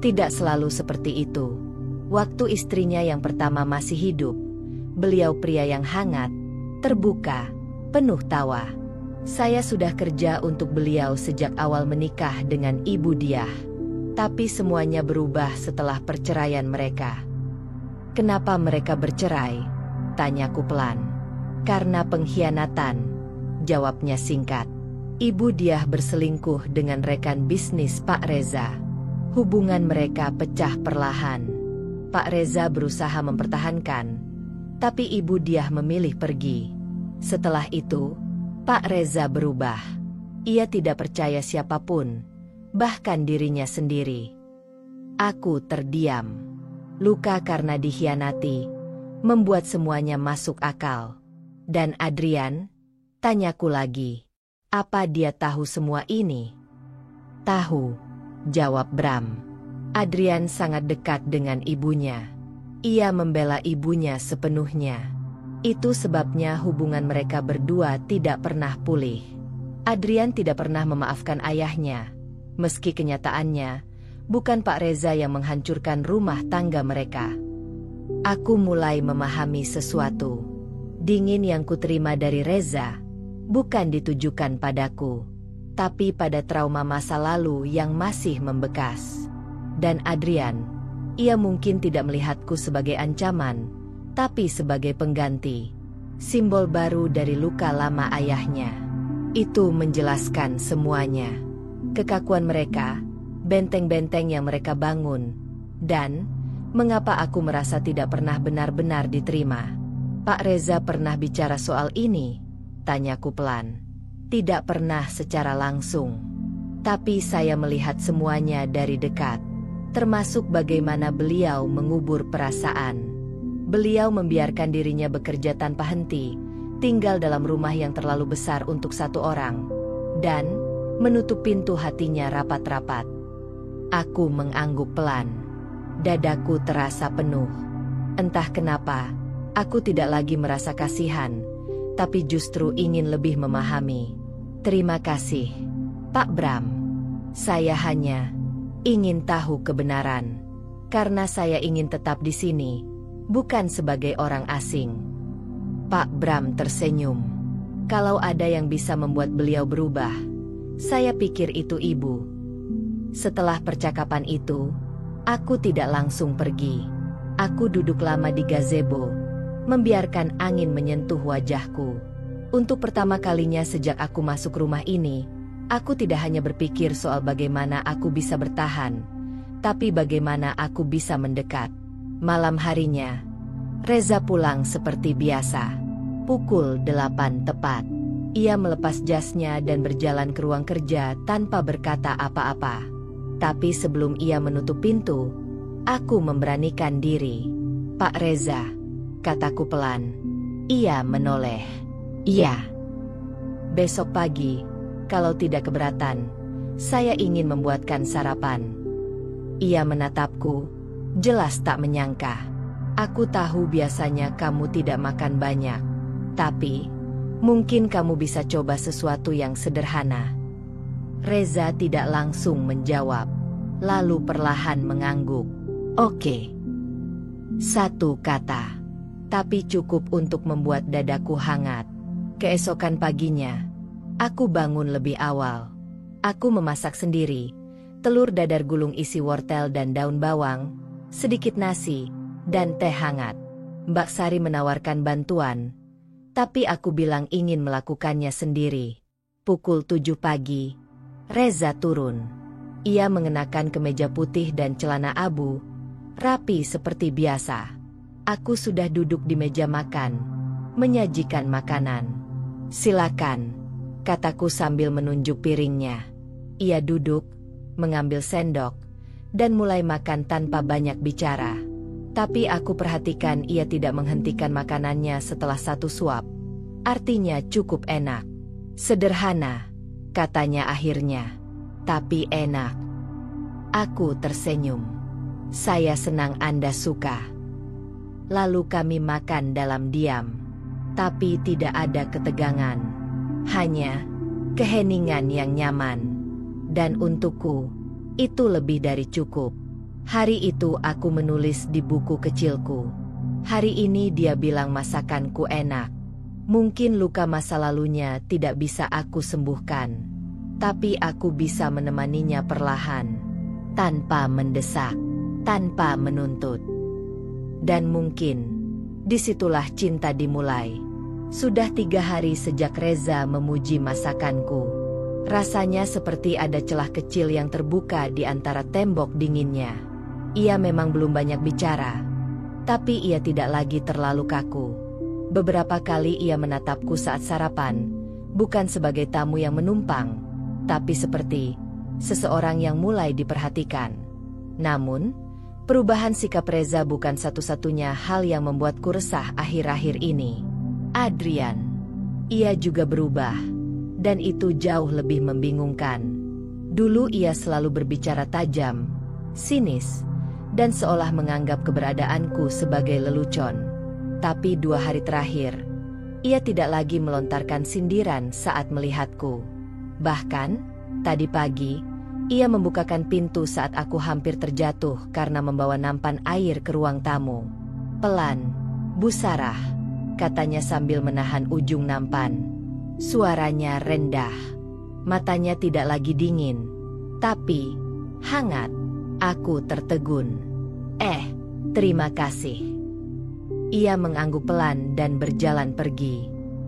tidak selalu seperti itu. Waktu istrinya yang pertama masih hidup, beliau pria yang hangat, terbuka, penuh tawa. Saya sudah kerja untuk beliau sejak awal menikah dengan Ibu Diah. Tapi semuanya berubah setelah perceraian mereka. Kenapa mereka bercerai? Tanyaku pelan. Karena pengkhianatan, jawabnya singkat. Ibu Diah berselingkuh dengan rekan bisnis Pak Reza. Hubungan mereka pecah perlahan. Pak Reza berusaha mempertahankan, tapi Ibu Diah memilih pergi. Setelah itu, Pak Reza berubah. Ia tidak percaya siapapun, bahkan dirinya sendiri. Aku terdiam. Luka karena dikhianati membuat semuanya masuk akal. Dan Adrian? Tanyaku lagi. Apa dia tahu semua ini? Tahu, jawab Bram. Adrian sangat dekat dengan ibunya. Ia membela ibunya sepenuhnya. Itu sebabnya hubungan mereka berdua tidak pernah pulih. Adrian tidak pernah memaafkan ayahnya. Meski kenyataannya, bukan Pak Reza yang menghancurkan rumah tangga mereka. Aku mulai memahami sesuatu. Dingin yang kuterima dari Reza bukan ditujukan padaku, tapi pada trauma masa lalu yang masih membekas. Dan Adrian, ia mungkin tidak melihatku sebagai ancaman, tapi sebagai pengganti. Simbol baru dari luka lama ayahnya. Itu menjelaskan semuanya. Kekakuan mereka, benteng-benteng yang mereka bangun, dan mengapa aku merasa tidak pernah benar-benar diterima. Pak Reza pernah bicara soal ini? Tanyaku pelan. Tidak pernah secara langsung. Tapi saya melihat semuanya dari dekat. Termasuk bagaimana beliau mengubur perasaan. Beliau membiarkan dirinya bekerja tanpa henti, tinggal dalam rumah yang terlalu besar untuk satu orang, dan menutup pintu hatinya rapat-rapat. Aku mengangguk pelan. Dadaku terasa penuh. Entah kenapa, aku tidak lagi merasa kasihan, tapi justru ingin lebih memahami. Terima kasih, Pak Bram. Saya hanya ingin tahu kebenaran, karena saya ingin tetap di sini, bukan sebagai orang asing. Pak Bram tersenyum. Kalau ada yang bisa membuat beliau berubah, saya pikir itu ibu. Setelah percakapan itu, aku tidak langsung pergi. Aku duduk lama di gazebo, membiarkan angin menyentuh wajahku. Untuk pertama kalinya sejak aku masuk rumah ini, aku tidak hanya berpikir soal bagaimana aku bisa bertahan, tapi bagaimana aku bisa mendekat. Malam harinya, Reza pulang seperti biasa. Pukul 8 tepat. Ia melepas jasnya dan berjalan ke ruang kerja tanpa berkata apa-apa. Tapi sebelum ia menutup pintu, aku memberanikan diri. Pak Reza, kataku pelan. Ia menoleh. Iya. Besok pagi, kalau tidak keberatan, saya ingin membuatkan sarapan. Ia menatapku, jelas tak menyangka. Aku tahu biasanya kamu tidak makan banyak, tapi mungkin kamu bisa coba sesuatu yang sederhana. Reza tidak langsung menjawab, lalu perlahan mengangguk. Oke. Satu kata, tapi cukup untuk membuat dadaku hangat. Keesokan paginya, aku bangun lebih awal. Aku memasak sendiri, telur dadar gulung isi wortel dan daun bawang, sedikit nasi, dan teh hangat. Mbak Sari menawarkan bantuan, tapi aku bilang ingin melakukannya sendiri. Pukul 7 pagi, Reza turun. Ia mengenakan kemeja putih dan celana abu, rapi seperti biasa. Aku sudah duduk di meja makan, menyajikan makanan. Silakan, kataku sambil menunjuk piringnya. Ia duduk, mengambil sendok, dan mulai makan tanpa banyak bicara. Tapi aku perhatikan ia tidak menghentikan makanannya setelah satu suap. Artinya cukup enak. Sederhana, katanya akhirnya. Tapi enak. Aku tersenyum. Saya senang Anda suka. Lalu kami makan dalam diam. Tapi tidak ada ketegangan. Hanya keheningan yang nyaman. Dan untukku, itu lebih dari cukup. Hari itu aku menulis di buku kecilku. Hari ini dia bilang masakanku enak. Mungkin luka masa lalunya tidak bisa aku sembuhkan. Tapi aku bisa menemaninya perlahan. Tanpa mendesak. Tanpa menuntut. Dan mungkin disitulah cinta dimulai. Sudah 3 hari sejak Reza memuji masakanku. Rasanya seperti ada celah kecil yang terbuka di antara tembok dinginnya. Ia memang belum banyak bicara, tapi ia tidak lagi terlalu kaku. Beberapa kali ia menatapku saat sarapan, bukan sebagai tamu yang menumpang, tapi seperti seseorang yang mulai diperhatikan. Namun, perubahan sikap Reza bukan satu-satunya hal yang membuatku resah akhir-akhir ini. Adrian. Ia juga berubah, dan itu jauh lebih membingungkan. Dulu ia selalu berbicara tajam, sinis, dan seolah menganggap keberadaanku sebagai lelucon. Tapi 2 hari terakhir, ia tidak lagi melontarkan sindiran saat melihatku. Bahkan, tadi pagi, ia membukakan pintu saat aku hampir terjatuh karena membawa nampan air ke ruang tamu. "Pelan, Bu Sarah," katanya sambil menahan ujung nampan. Suaranya rendah. Matanya tidak lagi dingin, tapi hangat. Aku tertegun. Terima kasih." Ia mengangguk pelan dan berjalan pergi.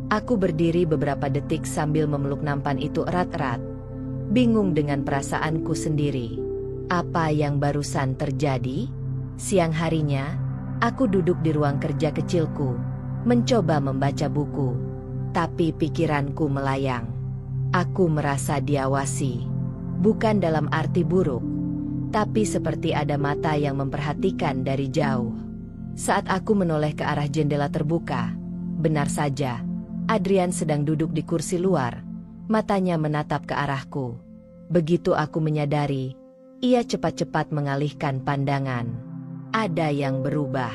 Aku berdiri beberapa detik sambil memeluk nampan itu erat-erat, bingung dengan perasaanku sendiri. Apa yang barusan terjadi? Siang harinya, aku duduk di ruang kerja kecilku, mencoba membaca buku. Tapi pikiranku melayang. Aku merasa diawasi. Bukan dalam arti buruk, tapi seperti ada mata yang memperhatikan dari jauh. Saat aku menoleh ke arah jendela terbuka, benar saja, Adrian sedang duduk di kursi luar, matanya menatap ke arahku. Begitu aku menyadari, ia cepat-cepat mengalihkan pandangan. Ada yang berubah.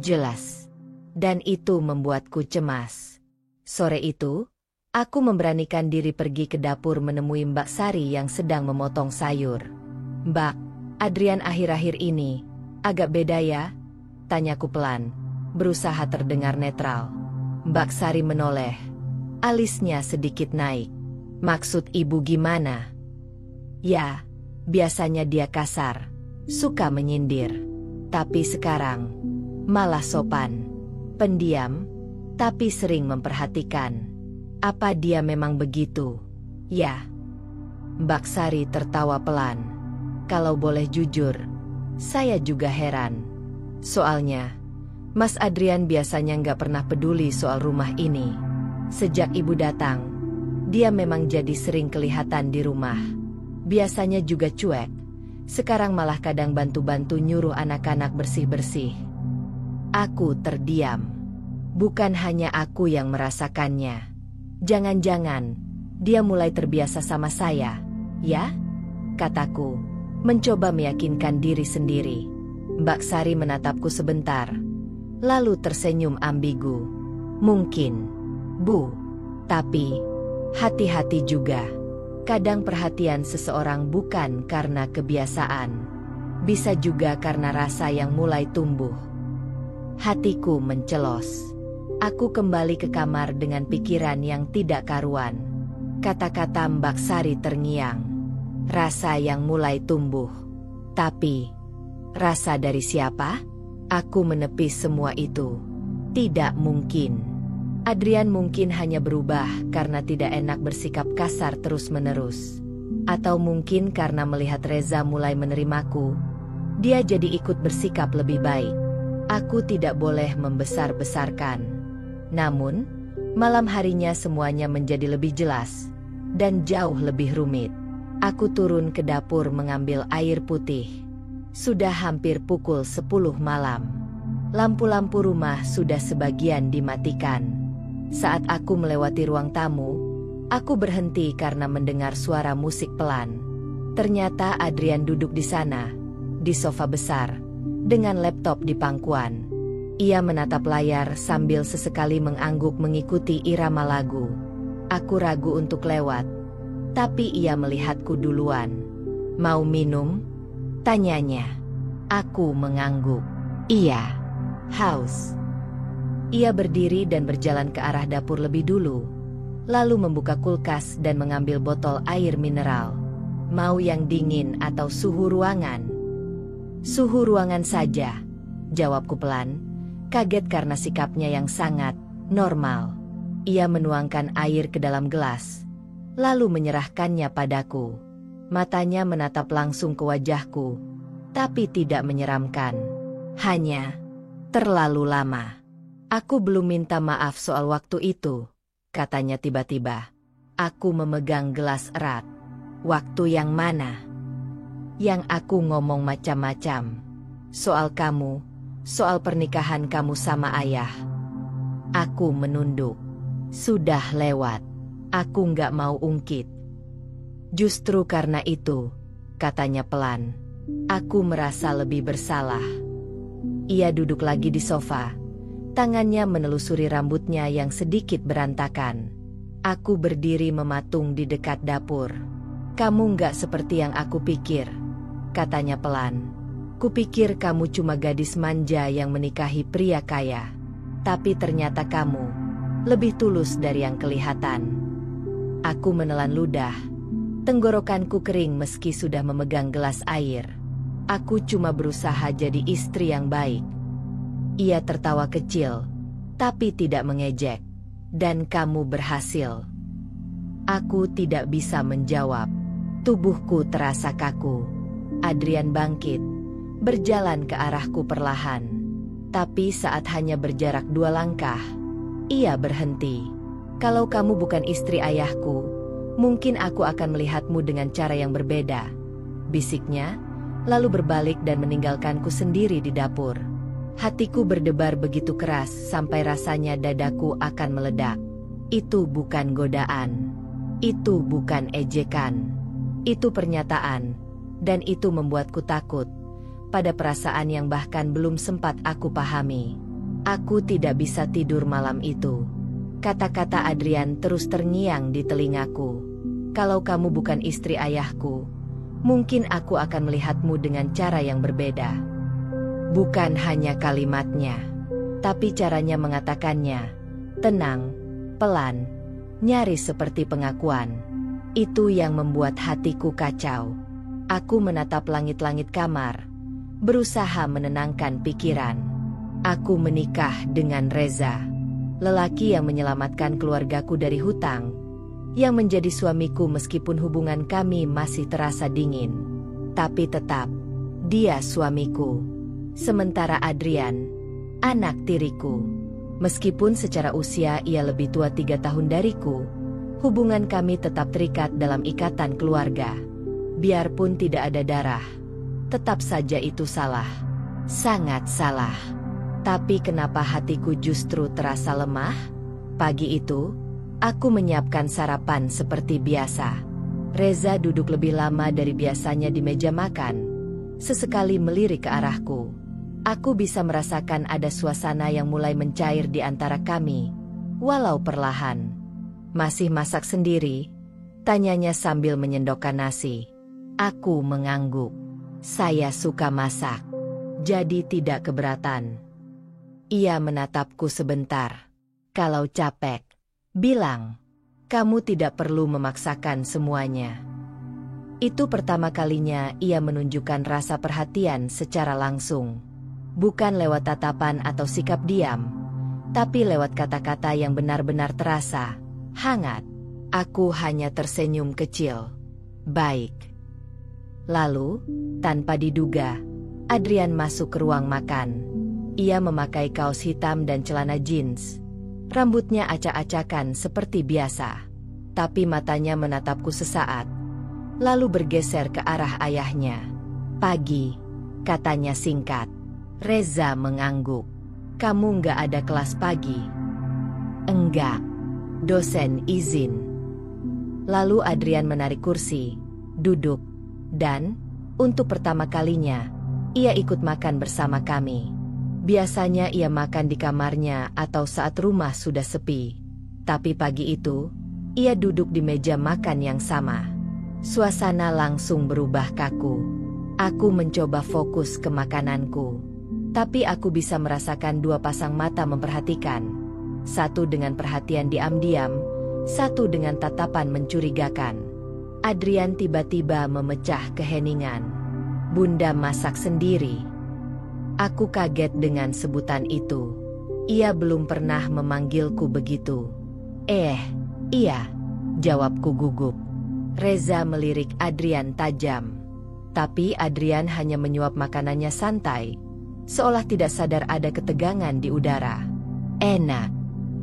Jelas. Dan itu membuatku cemas. Sore itu, aku memberanikan diri pergi ke dapur menemui Mbak Sari yang sedang memotong sayur. "Mbak, Adrian akhir-akhir ini agak beda ya?" tanyaku pelan, berusaha terdengar netral. Mbak Sari menoleh. Alisnya sedikit naik. "Maksud ibu gimana?" "Ya, biasanya dia kasar, suka menyindir. Tapi sekarang, malah sopan, pendiam, tapi sering memperhatikan." "Apa dia memang begitu?" "Ya." Mbak Sari tertawa pelan. "Kalau boleh jujur, saya juga heran. Soalnya, Mas Adrian biasanya nggak pernah peduli soal rumah ini. Sejak ibu datang, dia memang jadi sering kelihatan di rumah. Biasanya juga cuek, sekarang malah kadang bantu-bantu nyuruh anak-anak bersih-bersih." Aku terdiam. Bukan hanya aku yang merasakannya. Jangan-jangan, dia mulai terbiasa sama saya, ya? Kataku, mencoba meyakinkan diri sendiri. Mbak Sari menatapku sebentar, lalu tersenyum ambigu. "Mungkin, Bu. Tapi, hati-hati juga. Kadang perhatian seseorang bukan karena kebiasaan. Bisa juga karena rasa yang mulai tumbuh." Hatiku mencelos. Aku kembali ke kamar dengan pikiran yang tidak karuan. Kata-kata Mbak Sari terngiang. Rasa yang mulai tumbuh. Tapi, rasa dari siapa? Aku menepis semua itu. Tidak mungkin. Adrian mungkin hanya berubah karena tidak enak bersikap kasar terus-menerus. Atau mungkin karena melihat Reza mulai menerimaku, dia jadi ikut bersikap lebih baik. Aku tidak boleh membesar-besarkan. Namun, malam harinya semuanya menjadi lebih jelas, dan jauh lebih rumit. Aku turun ke dapur mengambil air putih. Sudah hampir pukul 10 malam. Lampu-lampu rumah sudah sebagian dimatikan. Saat aku melewati ruang tamu, aku berhenti karena mendengar suara musik pelan. Ternyata Adrian duduk di sana, di sofa besar, dengan laptop di pangkuan. Ia menatap layar sambil sesekali mengangguk mengikuti irama lagu. Aku ragu untuk lewat, tapi ia melihatku duluan. "Mau minum?" tanyanya. Aku mengangguk. "Iya, haus." Ia berdiri dan berjalan ke arah dapur lebih dulu, lalu membuka kulkas dan mengambil botol air mineral. "Mau yang dingin atau suhu ruangan?" "Suhu ruangan saja," jawabku pelan, kaget karena sikapnya yang sangat normal. Ia menuangkan air ke dalam gelas, lalu menyerahkannya padaku. Matanya menatap langsung ke wajahku, tapi tidak menyeramkan. Hanya terlalu lama. Aku belum minta maaf soal waktu itu, katanya tiba-tiba. Aku memegang gelas erat. Waktu yang mana? Yang aku ngomong macam-macam. Soal kamu, soal pernikahan kamu sama ayah. Aku menunduk. Sudah lewat. Aku nggak mau ungkit. Justru karena itu, katanya pelan, aku merasa lebih bersalah. Ia duduk lagi di sofa. Tangannya menelusuri rambutnya yang sedikit berantakan. Aku berdiri mematung di dekat dapur. Kamu nggak seperti yang aku pikir, katanya pelan. Kupikir kamu cuma gadis manja yang menikahi pria kaya. Tapi ternyata kamu lebih tulus dari yang kelihatan. Aku menelan ludah. Tenggorokanku kering meski sudah memegang gelas air. Aku cuma berusaha jadi istri yang baik. Ia tertawa kecil, tapi tidak mengejek. Dan kamu berhasil. Aku tidak bisa menjawab. Tubuhku terasa kaku. Adrian bangkit, berjalan ke arahku perlahan. Tapi saat hanya berjarak 2 langkah, ia berhenti. Kalau kamu bukan istri ayahku, mungkin aku akan melihatmu dengan cara yang berbeda, bisiknya, lalu berbalik dan meninggalkanku sendiri di dapur. Hatiku berdebar begitu keras sampai rasanya dadaku akan meledak. Itu bukan godaan. Itu bukan ejekan. Itu pernyataan. Dan itu membuatku takut. Pada perasaan yang bahkan belum sempat aku pahami. Aku tidak bisa tidur malam itu. Kata-kata Adrian terus terngiang di telingaku. Kalau kamu bukan istri ayahku, mungkin aku akan melihatmu dengan cara yang berbeda. Bukan hanya kalimatnya, tapi caranya mengatakannya. Tenang, pelan, nyaris seperti pengakuan. Itu yang membuat hatiku kacau. Aku menatap langit-langit kamar, berusaha menenangkan pikiran. Aku menikah dengan Reza, lelaki yang menyelamatkan keluargaku dari hutang, yang menjadi suamiku meskipun hubungan kami masih terasa dingin. Tapi tetap, dia suamiku. Sementara Adrian, anak tiriku. Meskipun secara usia ia lebih tua 3 tahun dariku, hubungan kami tetap terikat dalam ikatan keluarga. Biarpun tidak ada darah, tetap saja itu salah. Sangat salah. Tapi kenapa hatiku justru terasa lemah? Pagi itu, aku menyiapkan sarapan seperti biasa. Reza duduk lebih lama dari biasanya di meja makan. Sesekali melirik ke arahku. Aku bisa merasakan ada suasana yang mulai mencair di antara kami, walau perlahan. Masih masak sendiri? Tanyanya sambil menyendokkan nasi. Aku mengangguk. Saya suka masak, jadi tidak keberatan. Ia menatapku sebentar. Kalau capek, bilang. Kamu tidak perlu memaksakan semuanya. Itu pertama kalinya ia menunjukkan rasa perhatian secara langsung. Bukan lewat tatapan atau sikap diam, tapi lewat kata-kata yang benar-benar terasa, hangat. Aku hanya tersenyum kecil. Baik. Lalu, tanpa diduga, Adrian masuk ke ruang makan. Ia memakai kaos hitam dan celana jeans. Rambutnya acak-acakan seperti biasa. Tapi matanya menatapku sesaat, lalu bergeser ke arah ayahnya. Pagi, katanya singkat. Reza mengangguk. Kamu nggak ada kelas pagi? Enggak. Dosen izin. Lalu Adrian menarik kursi, duduk, dan, untuk pertama kalinya, ia ikut makan bersama kami. Biasanya ia makan di kamarnya atau saat rumah sudah sepi. Tapi pagi itu, ia duduk di meja makan yang sama. Suasana langsung berubah kaku. Aku mencoba fokus ke makananku. Tapi aku bisa merasakan 2 pasang mata memperhatikan. Satu dengan perhatian diam-diam, satu dengan tatapan mencurigakan. Adrian tiba-tiba memecah keheningan. Bunda masak sendiri. Aku kaget dengan sebutan itu. Ia belum pernah memanggilku begitu. Iya, jawabku gugup. Reza melirik Adrian tajam. Tapi Adrian hanya menyuap makanannya santai, seolah tidak sadar ada ketegangan di udara. Enak,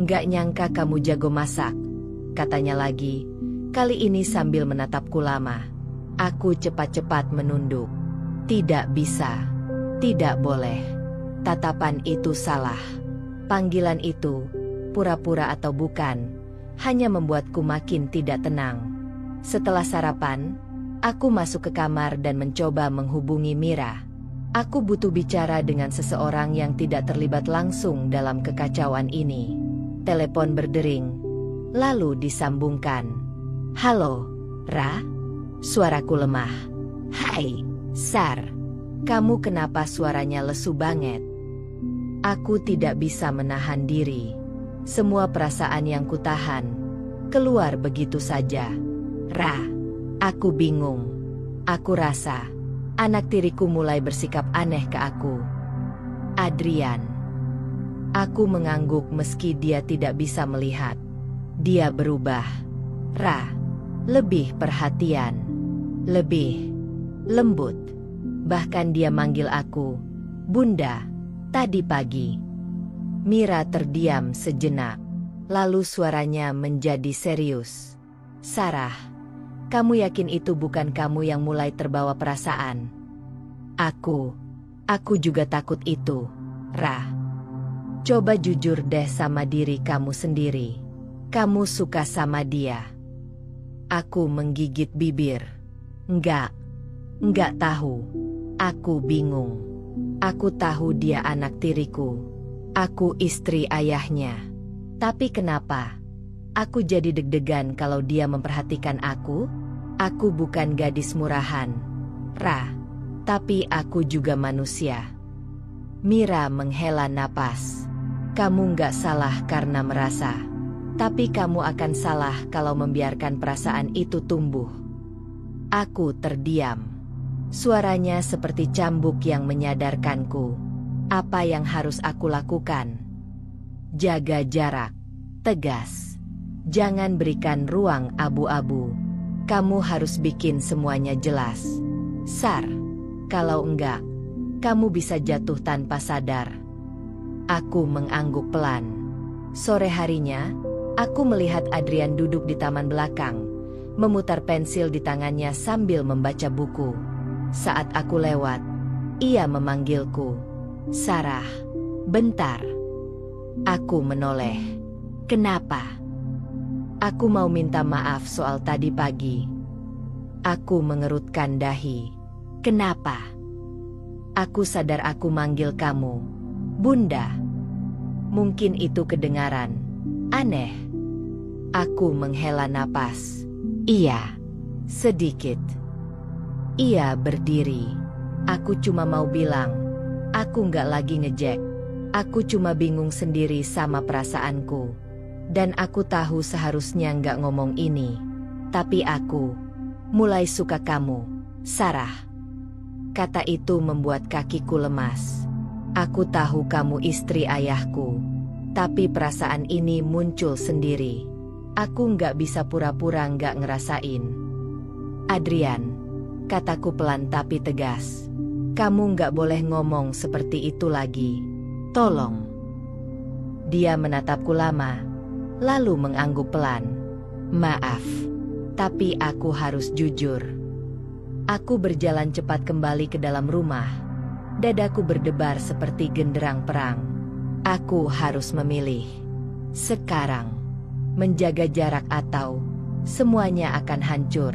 nggak nyangka kamu jago masak, katanya lagi, kali ini sambil menatapku lama. Aku cepat-cepat menunduk. Tidak bisa, tidak boleh. Tatapan itu salah. Panggilan itu, pura-pura atau bukan, hanya membuatku makin tidak tenang. Setelah sarapan, aku masuk ke kamar dan mencoba menghubungi Mira. Aku butuh bicara dengan seseorang yang tidak terlibat langsung dalam kekacauan ini. Telepon berdering, lalu disambungkan. Halo, Ra? Suaraku lemah. Hai, Sar. Kamu kenapa suaranya lesu banget? Aku tidak bisa menahan diri. Semua perasaan yang kutahan keluar begitu saja. Ra, aku bingung. Aku rasa anak tiriku mulai bersikap aneh ke aku. Adrian. Aku mengangguk meski dia tidak bisa melihat. Dia berubah. Ra, lebih perhatian, lebih lembut. Bahkan dia manggil aku Bunda tadi pagi. Mira terdiam sejenak, lalu suaranya menjadi serius. Sarah, kamu yakin itu bukan kamu yang mulai terbawa perasaan? Aku juga takut itu, Ra. Coba jujur deh sama diri kamu sendiri. Kamu suka sama dia? Aku menggigit bibir. Enggak tahu. Aku bingung. Aku tahu dia anak tiriku. Aku istri ayahnya. Tapi kenapa aku jadi deg-degan kalau dia memperhatikan aku? Aku bukan gadis murahan, Ra. Tapi aku juga manusia. Mira menghela napas. Kamu nggak salah karena merasa. Tapi kamu akan salah kalau membiarkan perasaan itu tumbuh. Aku terdiam. Suaranya seperti cambuk yang menyadarkanku. Apa yang harus aku lakukan? Jaga jarak. Tegas. Jangan berikan ruang abu-abu. Kamu harus bikin semuanya jelas. Sar, kalau enggak, kamu bisa jatuh tanpa sadar. Aku mengangguk pelan. Sore harinya, aku melihat Adrian duduk di taman belakang, memutar pensil di tangannya sambil membaca buku. Saat aku lewat, ia memanggilku. Sarah, bentar. Aku menoleh. Kenapa? Aku mau minta maaf soal tadi pagi. Aku mengerutkan dahi. Kenapa? Aku sadar aku manggil kamu Bunda. Mungkin itu kedengaran aneh. Aku menghela napas. Iya, sedikit. Ia berdiri. Aku cuma mau bilang, aku nggak lagi ngejek. Aku cuma bingung sendiri sama perasaanku. Dan aku tahu seharusnya nggak ngomong ini. Tapi aku mulai suka kamu, Sarah. Kata itu membuat kakiku lemas. Aku tahu kamu istri ayahku. Tapi perasaan ini muncul sendiri. Aku nggak bisa pura-pura nggak ngerasain. Adrian, kataku pelan tapi tegas. Kamu nggak boleh ngomong seperti itu lagi. Tolong. Dia menatapku lama, lalu mengangguk pelan. Maaf, tapi aku harus jujur. Aku berjalan cepat kembali ke dalam rumah. Dadaku berdebar seperti genderang perang. Aku harus memilih. Sekarang, menjaga jarak atau semuanya akan hancur.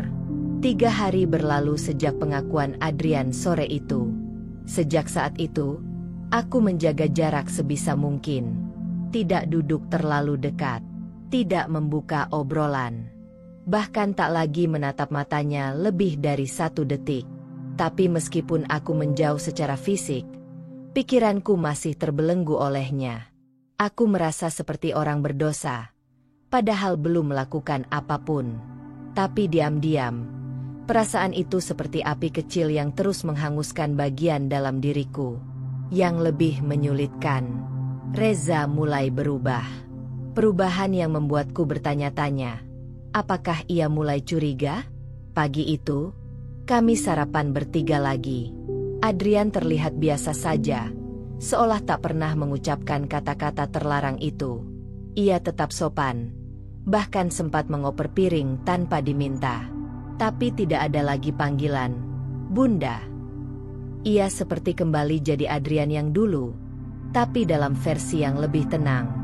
3 hari berlalu sejak pengakuan Adrian sore itu. Sejak saat itu, aku menjaga jarak sebisa mungkin. Tidak duduk terlalu dekat. Tidak membuka obrolan. Bahkan tak lagi menatap matanya lebih dari 1 detik. Tapi meskipun aku menjauh secara fisik, pikiranku masih terbelenggu olehnya. Aku merasa seperti orang berdosa, padahal belum melakukan apapun. Tapi diam-diam, perasaan itu seperti api kecil yang terus menghanguskan bagian dalam diriku. Yang lebih menyulitkan, Reza mulai berubah. Perubahan yang membuatku bertanya-tanya, apakah ia mulai curiga? Pagi itu, kami sarapan bertiga lagi. Adrian terlihat biasa saja, seolah tak pernah mengucapkan kata-kata terlarang itu. Ia tetap sopan, bahkan sempat mengoper piring tanpa diminta. Tapi tidak ada lagi panggilan Bunda. Ia seperti kembali jadi Adrian yang dulu, tapi dalam versi yang lebih tenang.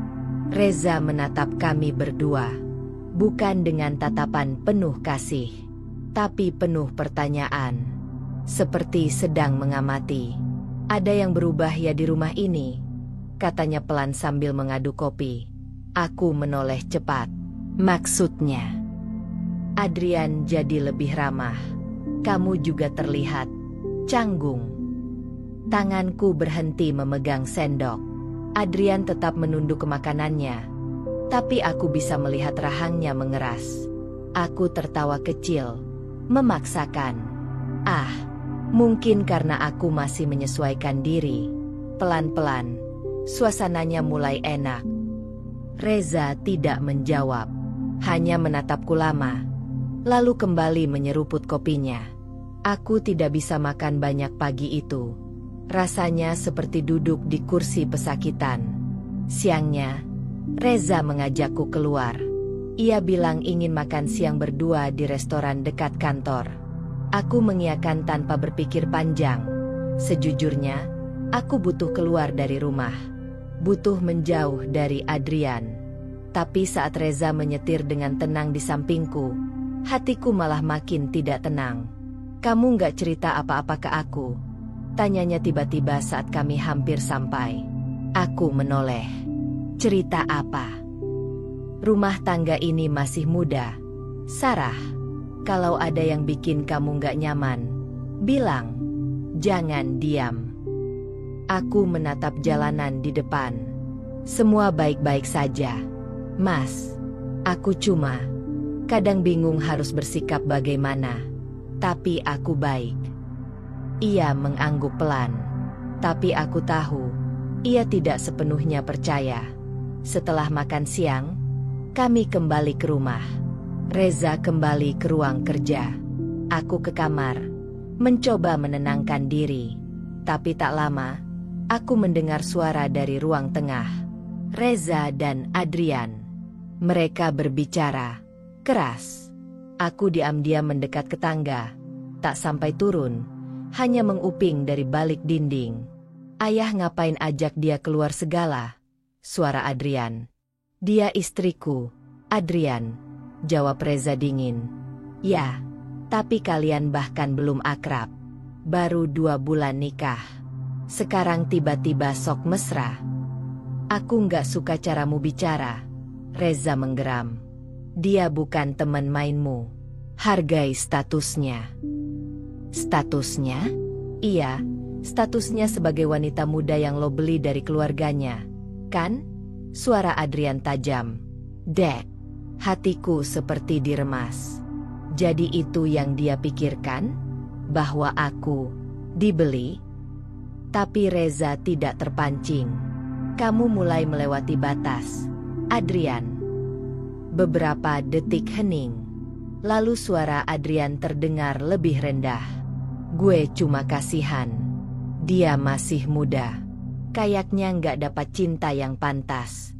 Reza menatap kami berdua, bukan dengan tatapan penuh kasih, tapi penuh pertanyaan, seperti sedang mengamati. Ada yang berubah ya di rumah ini, katanya pelan sambil mengaduk kopi. Aku menoleh cepat. Maksudnya? Adrian jadi lebih ramah. Kamu juga terlihat canggung. Tanganku berhenti memegang sendok. Adrian tetap menunduk ke makanannya, tapi aku bisa melihat rahangnya mengeras. Aku tertawa kecil, memaksakan. Mungkin karena aku masih menyesuaikan diri. Pelan-pelan, suasananya mulai enak. Reza tidak menjawab, hanya menatapku lama, lalu kembali menyeruput kopinya. Aku tidak bisa makan banyak pagi itu. Rasanya seperti duduk di kursi pesakitan. Siangnya, Reza mengajakku keluar. Ia bilang ingin makan siang berdua di restoran dekat kantor. Aku mengiyakan tanpa berpikir panjang. Sejujurnya, aku butuh keluar dari rumah. Butuh menjauh dari Adrian. Tapi saat Reza menyetir dengan tenang di sampingku, hatiku malah makin tidak tenang. Kamu nggak cerita apa-apa ke aku? Tanyanya tiba-tiba saat kami hampir sampai. Aku menoleh. Cerita apa? Rumah tangga ini masih muda. Sarah, kalau ada yang bikin kamu nggak nyaman, bilang. Jangan diam. Aku menatap jalanan di depan. Semua baik-baik saja, Mas. Aku cuma kadang bingung harus bersikap bagaimana. Tapi aku baik. Ia mengangguk pelan, tapi aku tahu, ia tidak sepenuhnya percaya. Setelah makan siang, kami kembali ke rumah. Reza kembali ke ruang kerja. Aku ke kamar, mencoba menenangkan diri. Tapi tak lama, aku mendengar suara dari ruang tengah. Reza dan Adrian. Mereka berbicara keras. Aku diam-diam mendekat ke tangga. Tak sampai turun, hanya menguping dari balik dinding. Ayah ngapain ajak dia keluar segala? Suara Adrian. Dia istriku, Adrian. Jawab Reza dingin. Ya, tapi kalian bahkan belum akrab. Baru 2 bulan nikah. Sekarang tiba-tiba sok mesra. Aku nggak suka caramu bicara. Reza menggeram. Dia bukan teman mainmu. Hargai statusnya. Statusnya? Iya, statusnya sebagai wanita muda yang lo beli dari keluarganya. Kan? Suara Adrian tajam. Dek, hatiku seperti diremas. Jadi itu yang dia pikirkan? Bahwa aku dibeli? Tapi Reza tidak terpancing. Kamu mulai melewati batas, Adrian. Beberapa detik hening. Lalu suara Adrian terdengar lebih rendah. Gue cuma kasihan. Dia masih muda. Kayaknya nggak dapat cinta yang pantas.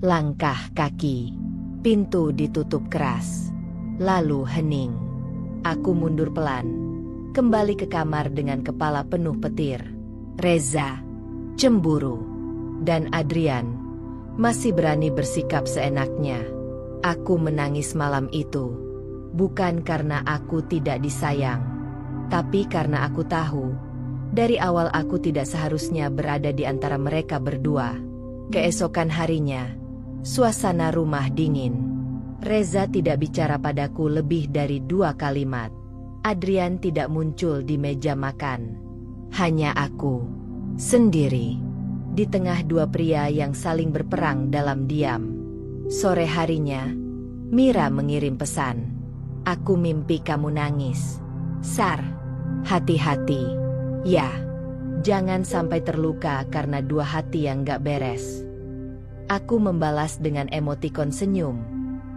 Langkah kaki. Pintu ditutup keras. Lalu hening. Aku mundur pelan. Kembali ke kamar dengan kepala penuh petir. Reza cemburu. Dan Adrian masih berani bersikap seenaknya. Aku menangis malam itu. Bukan karena aku tidak disayang, tapi karena aku tahu, dari awal aku tidak seharusnya berada di antara mereka berdua. Keesokan harinya, suasana rumah dingin. Reza tidak bicara padaku lebih dari 2 kalimat. Adrian tidak muncul di meja makan. Hanya aku, sendiri, di tengah 2 pria yang saling berperang dalam diam. Sore harinya, Mira mengirim pesan. Aku mimpi kamu nangis. Sar, hati-hati. Ya, jangan sampai terluka karena 2 hati yang gak beres. Aku membalas dengan emotikon senyum,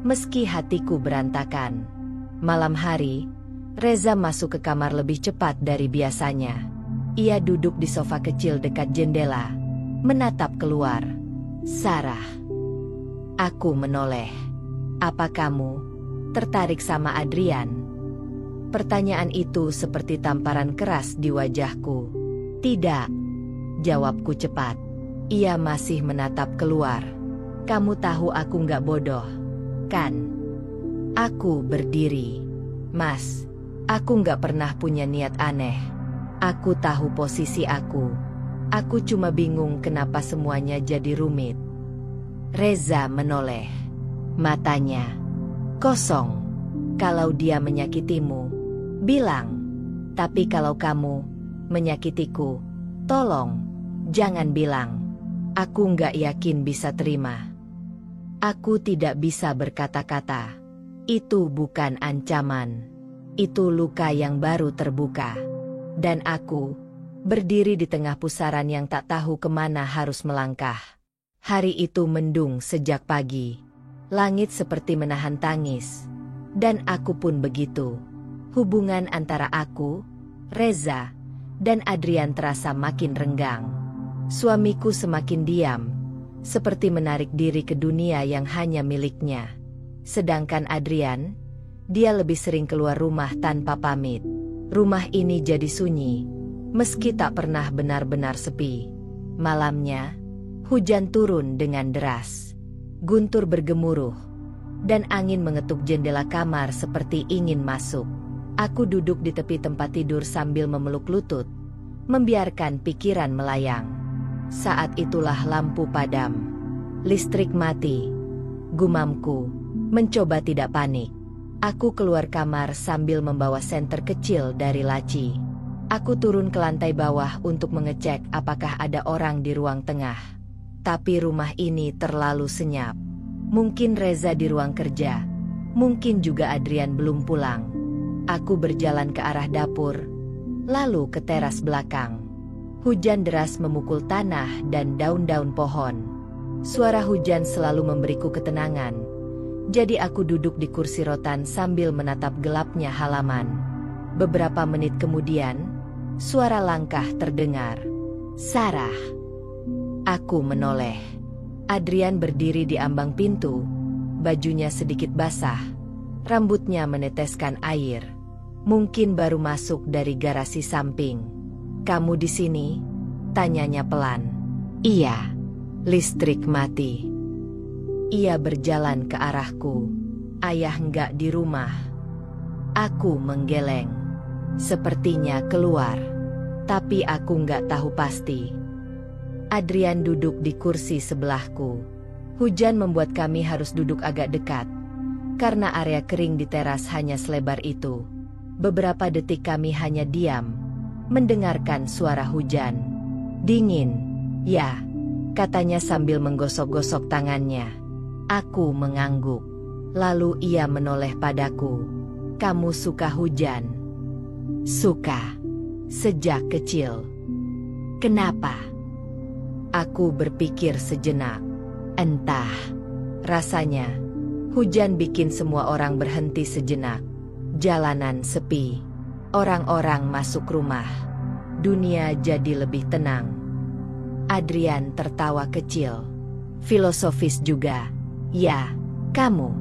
meski hatiku berantakan. Malam hari, Reza masuk ke kamar lebih cepat dari biasanya. Ia duduk di sofa kecil dekat jendela, menatap keluar. "Sarah." Aku menoleh. "Apa kamu tertarik sama Adrian?" Pertanyaan itu seperti tamparan keras di wajahku. "Tidak," jawabku cepat. Ia masih menatap keluar. "Kamu tahu aku nggak bodoh, kan?" Aku berdiri. "Mas, aku nggak pernah punya niat aneh. Aku tahu posisi aku. Aku cuma bingung kenapa semuanya jadi rumit." Reza menoleh. Matanya kosong. "Kalau dia menyakitimu, bilang. Tapi kalau kamu menyakitiku, tolong jangan bilang." Aku nggak yakin bisa terima. Aku tidak bisa berkata-kata. Itu bukan ancaman. Itu luka yang baru terbuka. Dan aku berdiri di tengah pusaran yang tak tahu kemana harus melangkah. Hari itu mendung sejak pagi. Langit seperti menahan tangis. Dan aku pun begitu. Hubungan antara aku, Reza, dan Adrian terasa makin renggang. Suamiku semakin diam, seperti menarik diri ke dunia yang hanya miliknya. Sedangkan Adrian, dia lebih sering keluar rumah tanpa pamit. Rumah ini jadi sunyi, meski tak pernah benar-benar sepi. Malamnya, hujan turun dengan deras. Guntur bergemuruh, dan angin mengetuk jendela kamar seperti ingin masuk. Aku duduk di tepi tempat tidur sambil memeluk lutut, membiarkan pikiran melayang. Saat itulah lampu padam. Listrik mati. Gumamku, mencoba tidak panik. Aku keluar kamar sambil membawa senter kecil dari laci. Aku turun ke lantai bawah untuk mengecek apakah ada orang di ruang tengah. Tapi rumah ini terlalu senyap. Mungkin Reza di ruang kerja. Mungkin juga Adrian belum pulang. Aku berjalan ke arah dapur, lalu ke teras belakang. Hujan deras memukul tanah dan daun-daun pohon. Suara hujan selalu memberiku ketenangan. Jadi aku duduk di kursi rotan sambil menatap gelapnya halaman. Beberapa menit kemudian, suara langkah terdengar. "Sarah." Aku menoleh. Adrian berdiri di ambang pintu, bajunya sedikit basah, rambutnya meneteskan air. Mungkin baru masuk dari garasi samping. "Kamu di sini?" tanyanya pelan. "Iya." "Listrik mati." Ia berjalan ke arahku. "Ayah nggak di rumah." Aku menggeleng. Sepertinya keluar. Tapi aku nggak tahu pasti. Adrian duduk di kursi sebelahku. Hujan membuat kami harus duduk agak dekat, karena area kering di teras hanya selebar itu. Beberapa detik kami hanya diam, mendengarkan suara hujan. "Dingin, ya," katanya sambil menggosok-gosok tangannya. Aku mengangguk. Lalu ia menoleh padaku. "Kamu suka hujan?" "Suka. Sejak kecil." "Kenapa?" Aku berpikir sejenak. Entah. Rasanya, hujan bikin semua orang berhenti sejenak. Jalanan sepi. Orang-orang masuk rumah. Dunia jadi lebih tenang. Adrian tertawa kecil. Filosofis juga. "Ya, kamu."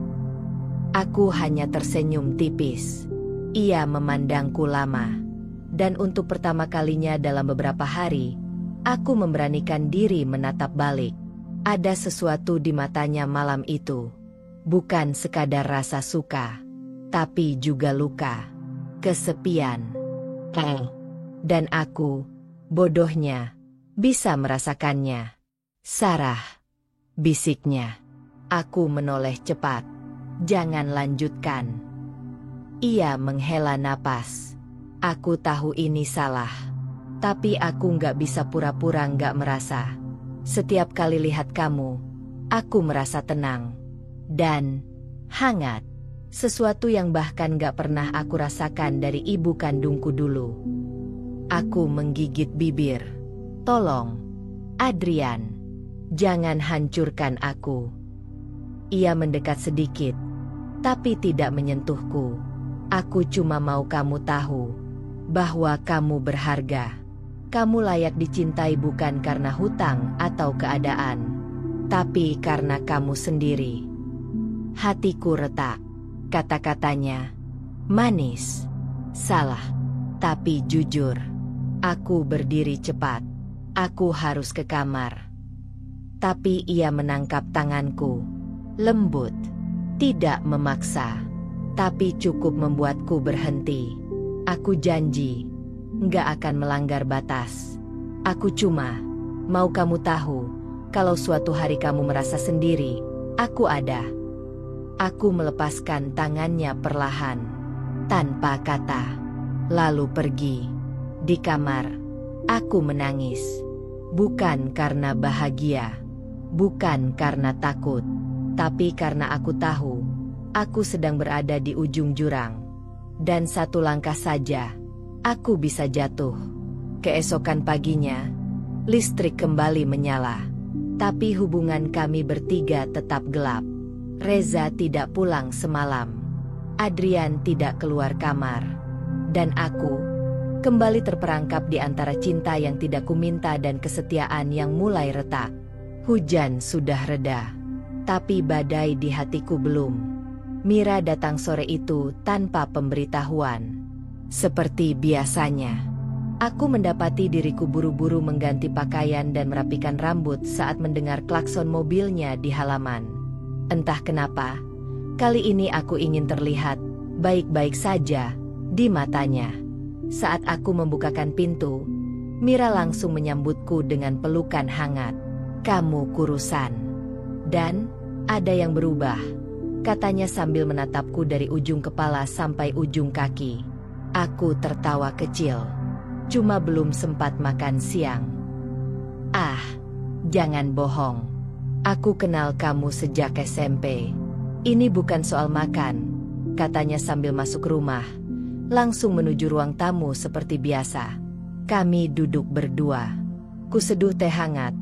Aku hanya tersenyum tipis. Ia memandangku lama. Dan untuk pertama kalinya dalam beberapa hari, aku memberanikan diri menatap balik. Ada sesuatu di matanya malam itu. Bukan sekadar rasa suka, tapi juga luka. Kesepian. Dan aku, bodohnya, bisa merasakannya. "Sarah," bisiknya. Aku menoleh cepat. "Jangan lanjutkan." Ia menghela napas. Aku tahu ini salah. Tapi aku nggak bisa pura-pura nggak merasa. Setiap kali lihat kamu, aku merasa tenang. Dan hangat. Sesuatu yang bahkan nggak pernah aku rasakan dari ibu kandungku dulu. Aku menggigit bibir. "Tolong, Adrian." Jangan hancurkan aku. Ia mendekat sedikit, tapi tidak menyentuhku. Aku cuma mau kamu tahu bahwa kamu berharga. Kamu layak dicintai bukan karena hutang atau keadaan, tapi karena kamu sendiri. Hatiku retak. Kata-katanya manis. Salah, tapi jujur. Aku berdiri cepat. Aku harus ke kamar. Tapi ia menangkap tanganku. Lembut. Tidak memaksa. Tapi cukup membuatku berhenti. Aku janji, nggak akan melanggar batas. Aku cuma mau kamu tahu, kalau suatu hari kamu merasa sendiri, aku ada. Aku melepaskan tangannya perlahan, tanpa kata, lalu pergi. Di kamar, aku menangis. Bukan karena bahagia, bukan karena takut, tapi karena aku tahu, aku sedang berada di ujung jurang. Dan satu langkah saja, aku bisa jatuh. Keesokan paginya, listrik kembali menyala. Tapi hubungan kami bertiga tetap gelap. Reza tidak pulang semalam. Adrian tidak keluar kamar. Dan aku kembali terperangkap di antara cinta yang tidak kuminta dan kesetiaan yang mulai retak. Hujan sudah reda, tapi badai di hatiku belum. Mira datang sore itu tanpa pemberitahuan. Seperti biasanya, aku mendapati diriku buru-buru mengganti pakaian dan merapikan rambut saat mendengar klakson mobilnya di halaman. Entah kenapa, kali ini aku ingin terlihat baik-baik saja di matanya. Saat aku membukakan pintu, Mira langsung menyambutku dengan pelukan hangat. "Kamu kurusan. Dan ada yang berubah," katanya sambil menatapku dari ujung kepala sampai ujung kaki. Aku tertawa kecil. Cuma belum sempat makan siang. "Ah, jangan bohong. Aku kenal kamu sejak SMP. Ini bukan soal makan," katanya sambil masuk rumah. Langsung menuju ruang tamu seperti biasa. Kami duduk berdua. Kuseduh teh hangat.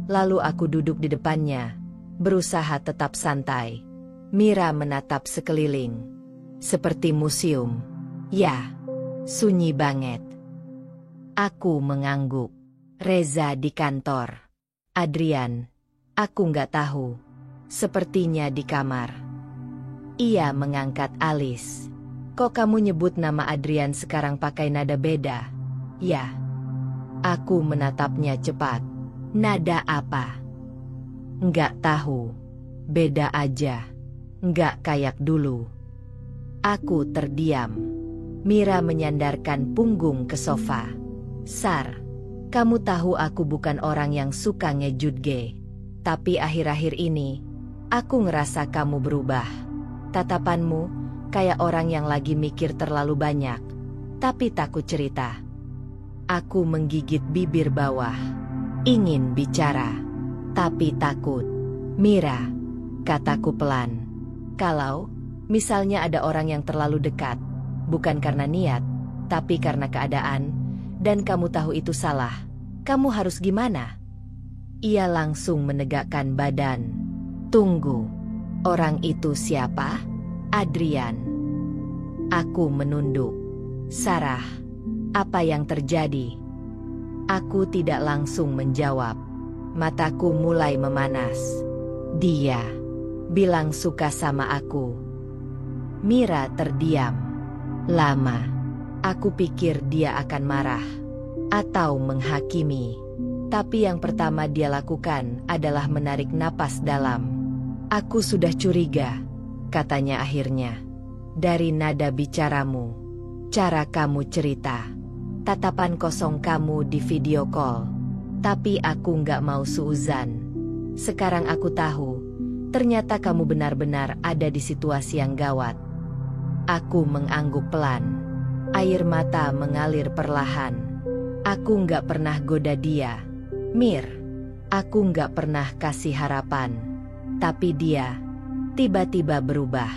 Lalu aku duduk di depannya, berusaha tetap santai. Mira menatap sekeliling. Seperti museum. Ya, sunyi banget. Aku mengangguk. Reza di kantor. Adrian, aku nggak tahu. Sepertinya di kamar. Ia mengangkat alis. "Kok kamu nyebut nama Adrian sekarang pakai nada beda?" "Ya." Aku menatapnya cepat. "Nada apa?" "Nggak tahu. Beda aja. Nggak kayak dulu." Aku terdiam. Mira menyandarkan punggung ke sofa. "Sar, kamu tahu aku bukan orang yang suka ngejudge. Tapi akhir-akhir ini, aku ngerasa kamu berubah. Tatapanmu kayak orang yang lagi mikir terlalu banyak, tapi takut cerita." Aku menggigit bibir bawah. Ingin bicara, tapi takut. "Mira," kataku pelan. "Kalau misalnya ada orang yang terlalu dekat, bukan karena niat, tapi karena keadaan, dan kamu tahu itu salah, kamu harus gimana?" Ia langsung menegakkan badan. "Tunggu, orang itu siapa?" "Adrian." Aku menunduk. "Sarah, apa yang terjadi?" Aku tidak langsung menjawab. Mataku mulai memanas. "Dia bilang suka sama aku." Mira terdiam. Lama. Aku pikir dia akan marah atau menghakimi. Tapi yang pertama dia lakukan adalah menarik napas dalam. "Aku sudah curiga," katanya akhirnya. "Dari nada bicaramu, cara kamu cerita, tatapan kosong kamu di video call. Tapi aku nggak mau suuzan. Sekarang aku tahu, ternyata kamu benar-benar ada di situasi yang gawat." Aku mengangguk pelan. Air mata mengalir perlahan. Aku nggak pernah goda dia, Mir. Aku nggak pernah kasih harapan. Tapi dia tiba-tiba berubah.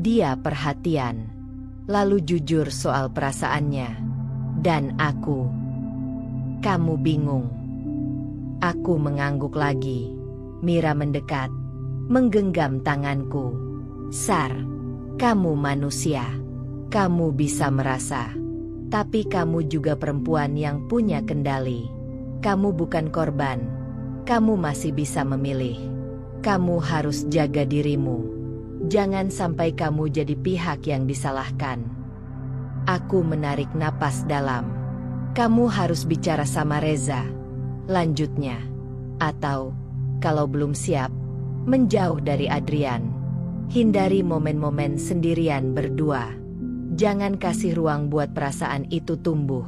Dia perhatian, lalu jujur soal perasaannya. Dan aku, "Kamu bingung?" Aku mengangguk lagi. Mira mendekat, menggenggam tanganku. Sar, kamu manusia. Kamu bisa merasa. Tapi kamu juga perempuan yang punya kendali. Kamu bukan korban. Kamu masih bisa memilih. Kamu harus jaga dirimu. Jangan sampai kamu jadi pihak yang disalahkan. Aku menarik napas dalam. Kamu harus bicara sama Reza. Lanjutnya. Atau, kalau belum siap, menjauh dari Adrian. Hindari momen-momen sendirian berdua. Jangan kasih ruang buat perasaan itu tumbuh.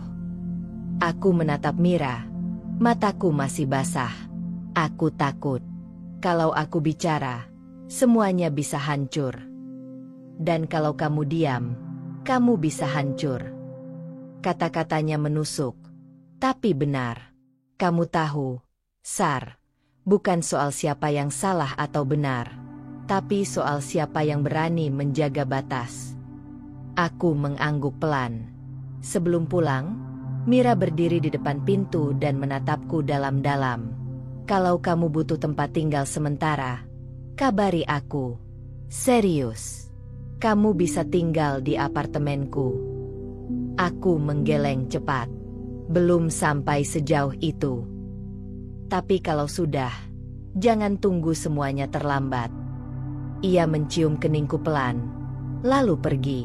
Aku menatap Mira. Mataku masih basah. Aku takut. Kalau aku bicara, semuanya bisa hancur. Dan kalau kamu diam, kamu bisa hancur. Kata-katanya menusuk. Tapi benar. Kamu tahu, Sar, bukan soal siapa yang salah atau benar, tapi soal siapa yang berani menjaga batas. Aku mengangguk pelan. Sebelum pulang, Mira berdiri di depan pintu dan menatapku dalam-dalam. Kalau kamu butuh tempat tinggal sementara, kabari aku. Serius. Kamu bisa tinggal di apartemenku. Aku menggeleng cepat. Belum sampai sejauh itu. Tapi kalau sudah, jangan tunggu semuanya terlambat. Ia mencium keningku pelan, lalu pergi.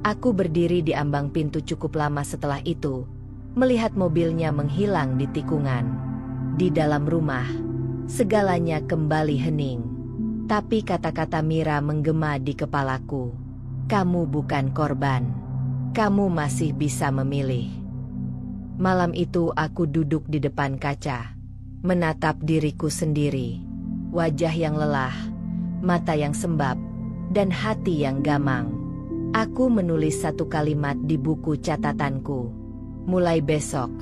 Aku berdiri di ambang pintu cukup lama setelah itu, melihat mobilnya menghilang di tikungan. Di dalam rumah, segalanya kembali hening. Tapi kata-kata Mira menggema di kepalaku. Kamu bukan korban. Kamu masih bisa memilih. Malam itu aku duduk di depan kaca, menatap diriku sendiri. Wajah yang lelah, mata yang sembab, dan hati yang gamang. Aku menulis satu kalimat di buku catatanku. Mulai besok,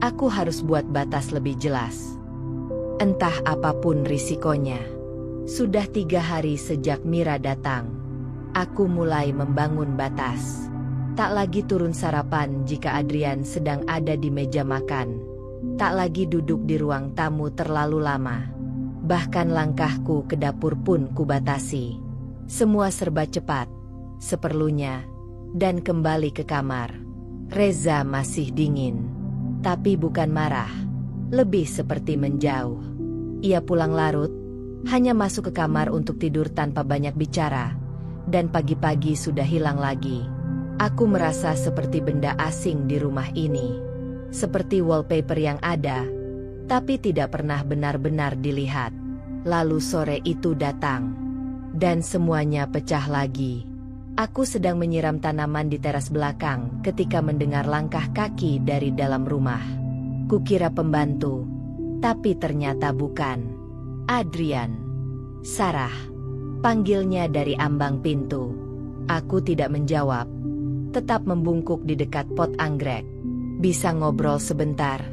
aku harus buat batas lebih jelas. Entah apapun risikonya. Sudah 3 hari sejak Mira datang. Aku mulai membangun batas. Tak lagi turun sarapan jika Adrian sedang ada di meja makan. Tak lagi duduk di ruang tamu terlalu lama. Bahkan langkahku ke dapur pun kubatasi. Semua serba cepat, seperlunya, dan kembali ke kamar. Reza masih dingin, tapi bukan marah, lebih seperti menjauh. Ia pulang larut, hanya masuk ke kamar untuk tidur tanpa banyak bicara, dan pagi-pagi sudah hilang lagi. Aku merasa seperti benda asing di rumah ini, seperti wallpaper yang ada, tapi tidak pernah benar-benar dilihat. Lalu sore itu datang, dan semuanya pecah lagi. Aku sedang menyiram tanaman di teras belakang ketika mendengar langkah kaki dari dalam rumah. Kukira pembantu, tapi ternyata bukan. Adrian. Sarah. Panggilnya dari ambang pintu. Aku tidak menjawab, tetap membungkuk di dekat pot anggrek. Bisa ngobrol sebentar?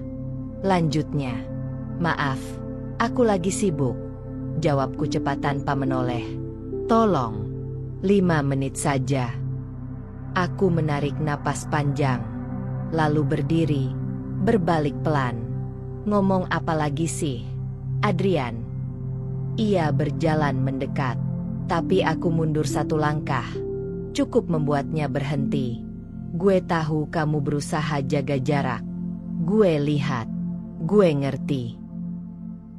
Lanjutnya. Maaf, aku lagi sibuk. Jawabku cepat tanpa menoleh. Tolong. 5 menit saja. Aku menarik napas panjang, lalu berdiri, berbalik pelan. Ngomong apa lagi sih, Adrian? Ia berjalan mendekat, tapi aku mundur 1 langkah. Cukup membuatnya berhenti. Gue tahu kamu berusaha jaga jarak. Gue lihat. Gue ngerti.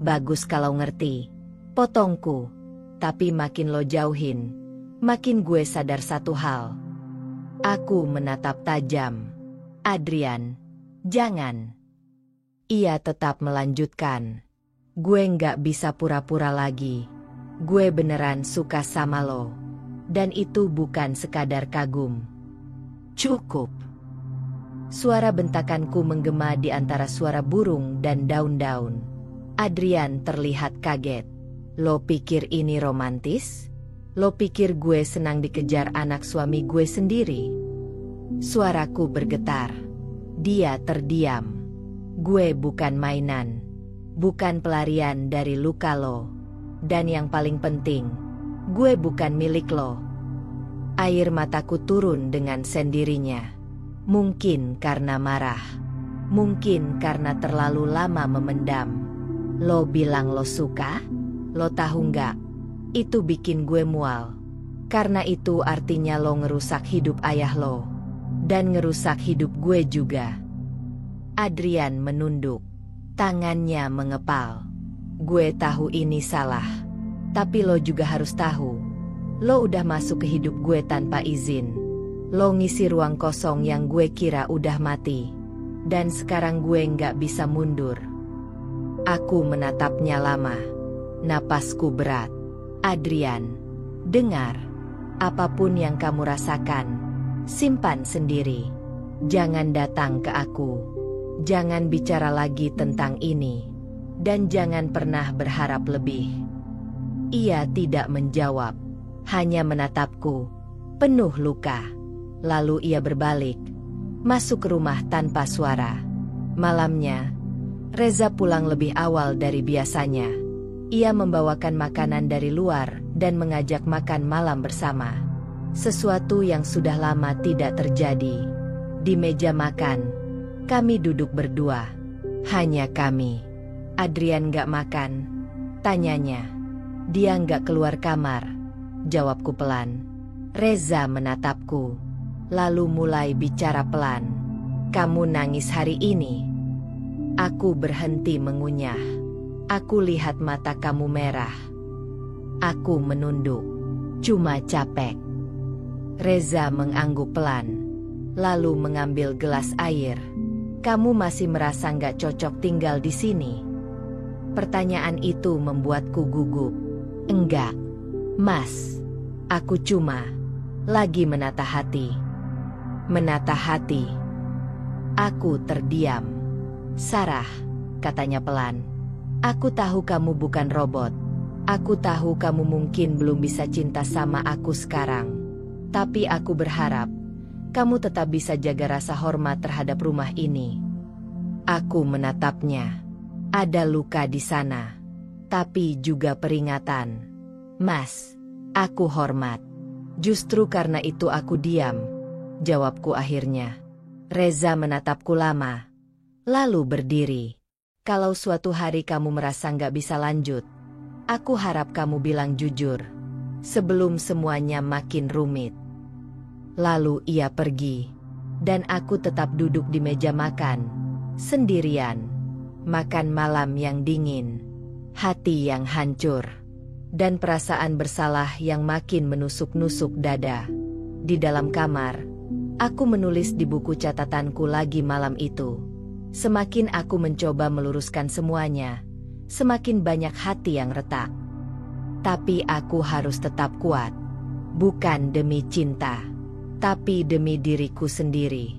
Bagus kalau ngerti. Potongku. Tapi makin lo jauhin, makin gue sadar satu hal. Aku menatap tajam. Adrian, jangan. Ia tetap melanjutkan. Gue nggak bisa pura-pura lagi. Gue beneran suka sama lo. Dan itu bukan sekadar kagum. Cukup. Suara bentakanku menggema di antara suara burung dan daun-daun. Adrian terlihat kaget. Lo pikir ini romantis? Lo pikir gue senang dikejar anak suami gue sendiri? Suaraku bergetar. Dia terdiam. Gue bukan mainan. Bukan pelarian dari luka lo. Dan yang paling penting, gue bukan milik lo. Air mataku turun dengan sendirinya. Mungkin karena marah. Mungkin karena terlalu lama memendam. Lo bilang lo suka? Lo tahu nggak? Itu bikin gue mual. Karena itu artinya lo ngerusak hidup ayah lo. Dan ngerusak hidup gue juga. Adrian menunduk. Tangannya mengepal. Gue tahu ini salah. Tapi lo juga harus tahu. Lo udah masuk ke hidup gue tanpa izin. Lo ngisi ruang kosong yang gue kira udah mati. Dan sekarang gue nggak bisa mundur. Aku menatapnya lama. Napasku berat. Adrian, dengar. Apapun yang kamu rasakan, simpan sendiri. Jangan datang ke aku. Jangan bicara lagi tentang ini. Dan jangan pernah berharap lebih. Ia tidak menjawab. Hanya menatapku. Penuh luka. Lalu ia berbalik. Masuk ke rumah tanpa suara. Malamnya, Reza pulang lebih awal dari biasanya. Ia membawakan makanan dari luar dan mengajak makan malam bersama. Sesuatu yang sudah lama tidak terjadi. Di meja makan, kami duduk berdua. Hanya kami. Adrian gak makan. Tanyanya. Dia gak keluar kamar. Jawabku pelan. Reza menatapku. Lalu mulai bicara pelan. Kamu nangis hari ini? Aku berhenti mengunyah. Aku lihat mata kamu merah. Aku menunduk. Cuma capek. Reza mengangguk pelan. Lalu mengambil gelas air. Kamu masih merasa nggak cocok tinggal di sini? Pertanyaan itu membuatku gugup. Enggak, Mas. Aku cuma lagi menata hati. Menata hati. Aku terdiam. Sarah, katanya pelan. Aku tahu kamu bukan robot. Aku tahu kamu mungkin belum bisa cinta sama aku sekarang. Tapi aku berharap kamu tetap bisa jaga rasa hormat terhadap rumah ini. Aku menatapnya. Ada luka di sana. Tapi juga peringatan. Mas, aku hormat. Justru karena itu aku diam. Jawabku akhirnya. Reza menatapku lama. Lalu berdiri. Kalau suatu hari kamu merasa nggak bisa lanjut, aku harap kamu bilang jujur. Sebelum semuanya makin rumit. Lalu ia pergi. Dan aku tetap duduk di meja makan. Sendirian. Makan malam yang dingin. Hati yang hancur. Dan perasaan bersalah yang makin menusuk-nusuk dada. Di dalam kamar, aku menulis di buku catatanku lagi malam itu. Semakin aku mencoba meluruskan semuanya, semakin banyak hati yang retak. Tapi aku harus tetap kuat. Bukan demi cinta, tapi demi diriku sendiri.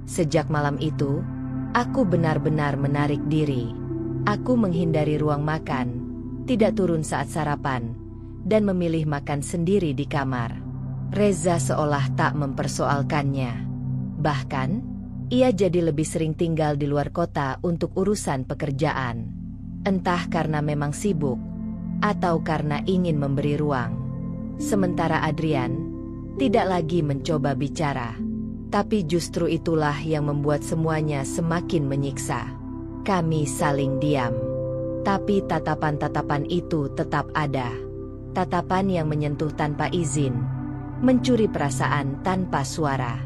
Sejak malam itu, aku benar-benar menarik diri. Aku menghindari ruang makan, tidak turun saat sarapan, dan memilih makan sendiri di kamar. Reza seolah tak mempersoalkannya. Bahkan, ia jadi lebih sering tinggal di luar kota untuk urusan pekerjaan. Entah karena memang sibuk, atau karena ingin memberi ruang. Sementara Adrian, tidak lagi mencoba bicara. Tapi justru itulah yang membuat semuanya semakin menyiksa. Kami saling diam. Tapi tatapan-tatapan itu tetap ada. Tatapan yang menyentuh tanpa izin. Mencuri perasaan tanpa suara.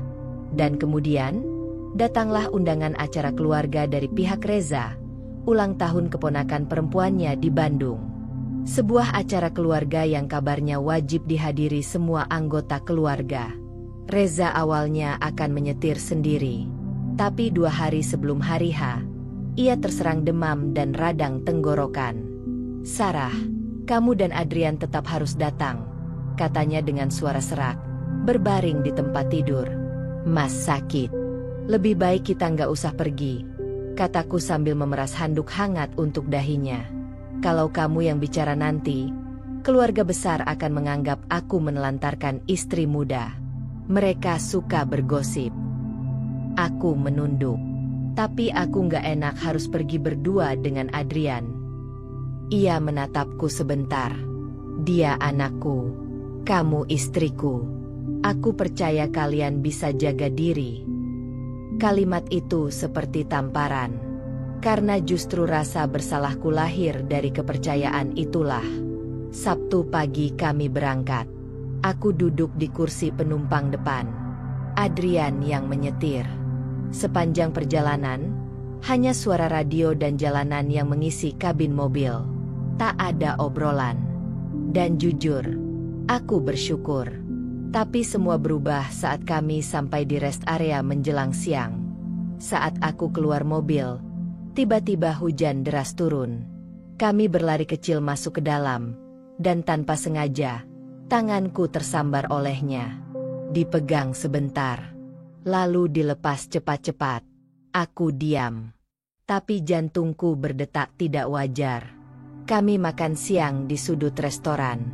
Dan kemudian, datanglah undangan acara keluarga dari pihak Reza, ulang tahun keponakan perempuannya di Bandung. Sebuah acara keluarga yang kabarnya wajib dihadiri semua anggota keluarga. Reza awalnya akan menyetir sendiri. Tapi 2 hari sebelum hari H, ia terserang demam dan radang tenggorokan. Sarah, kamu dan Adrian tetap harus datang, katanya dengan suara serak, berbaring di tempat tidur. Mas sakit. Lebih baik kita nggak usah pergi, kataku sambil memeras handuk hangat untuk dahinya. Kalau kamu yang bicara nanti, keluarga besar akan menganggap aku menelantarkan istri muda. Mereka suka bergosip. Aku menunduk. Tapi aku nggak enak harus pergi berdua dengan Adrian. Ia menatapku sebentar. Dia anakku. Kamu istriku. Aku percaya kalian bisa jaga diri. Kalimat itu seperti tamparan. Karena justru rasa bersalahku lahir dari kepercayaan itulah. Sabtu pagi kami berangkat. Aku duduk di kursi penumpang depan. Adrian yang menyetir. Sepanjang perjalanan, hanya suara radio dan jalanan yang mengisi kabin mobil. Tak ada obrolan. Dan jujur, aku bersyukur. Tapi semua berubah saat kami sampai di rest area menjelang siang. Saat aku keluar mobil, tiba-tiba hujan deras turun. Kami berlari kecil masuk ke dalam, dan tanpa sengaja, tanganku tersambar olehnya. Dipegang sebentar, lalu dilepas cepat-cepat. Aku diam. Tapi jantungku berdetak tidak wajar. Kami makan siang di sudut restoran.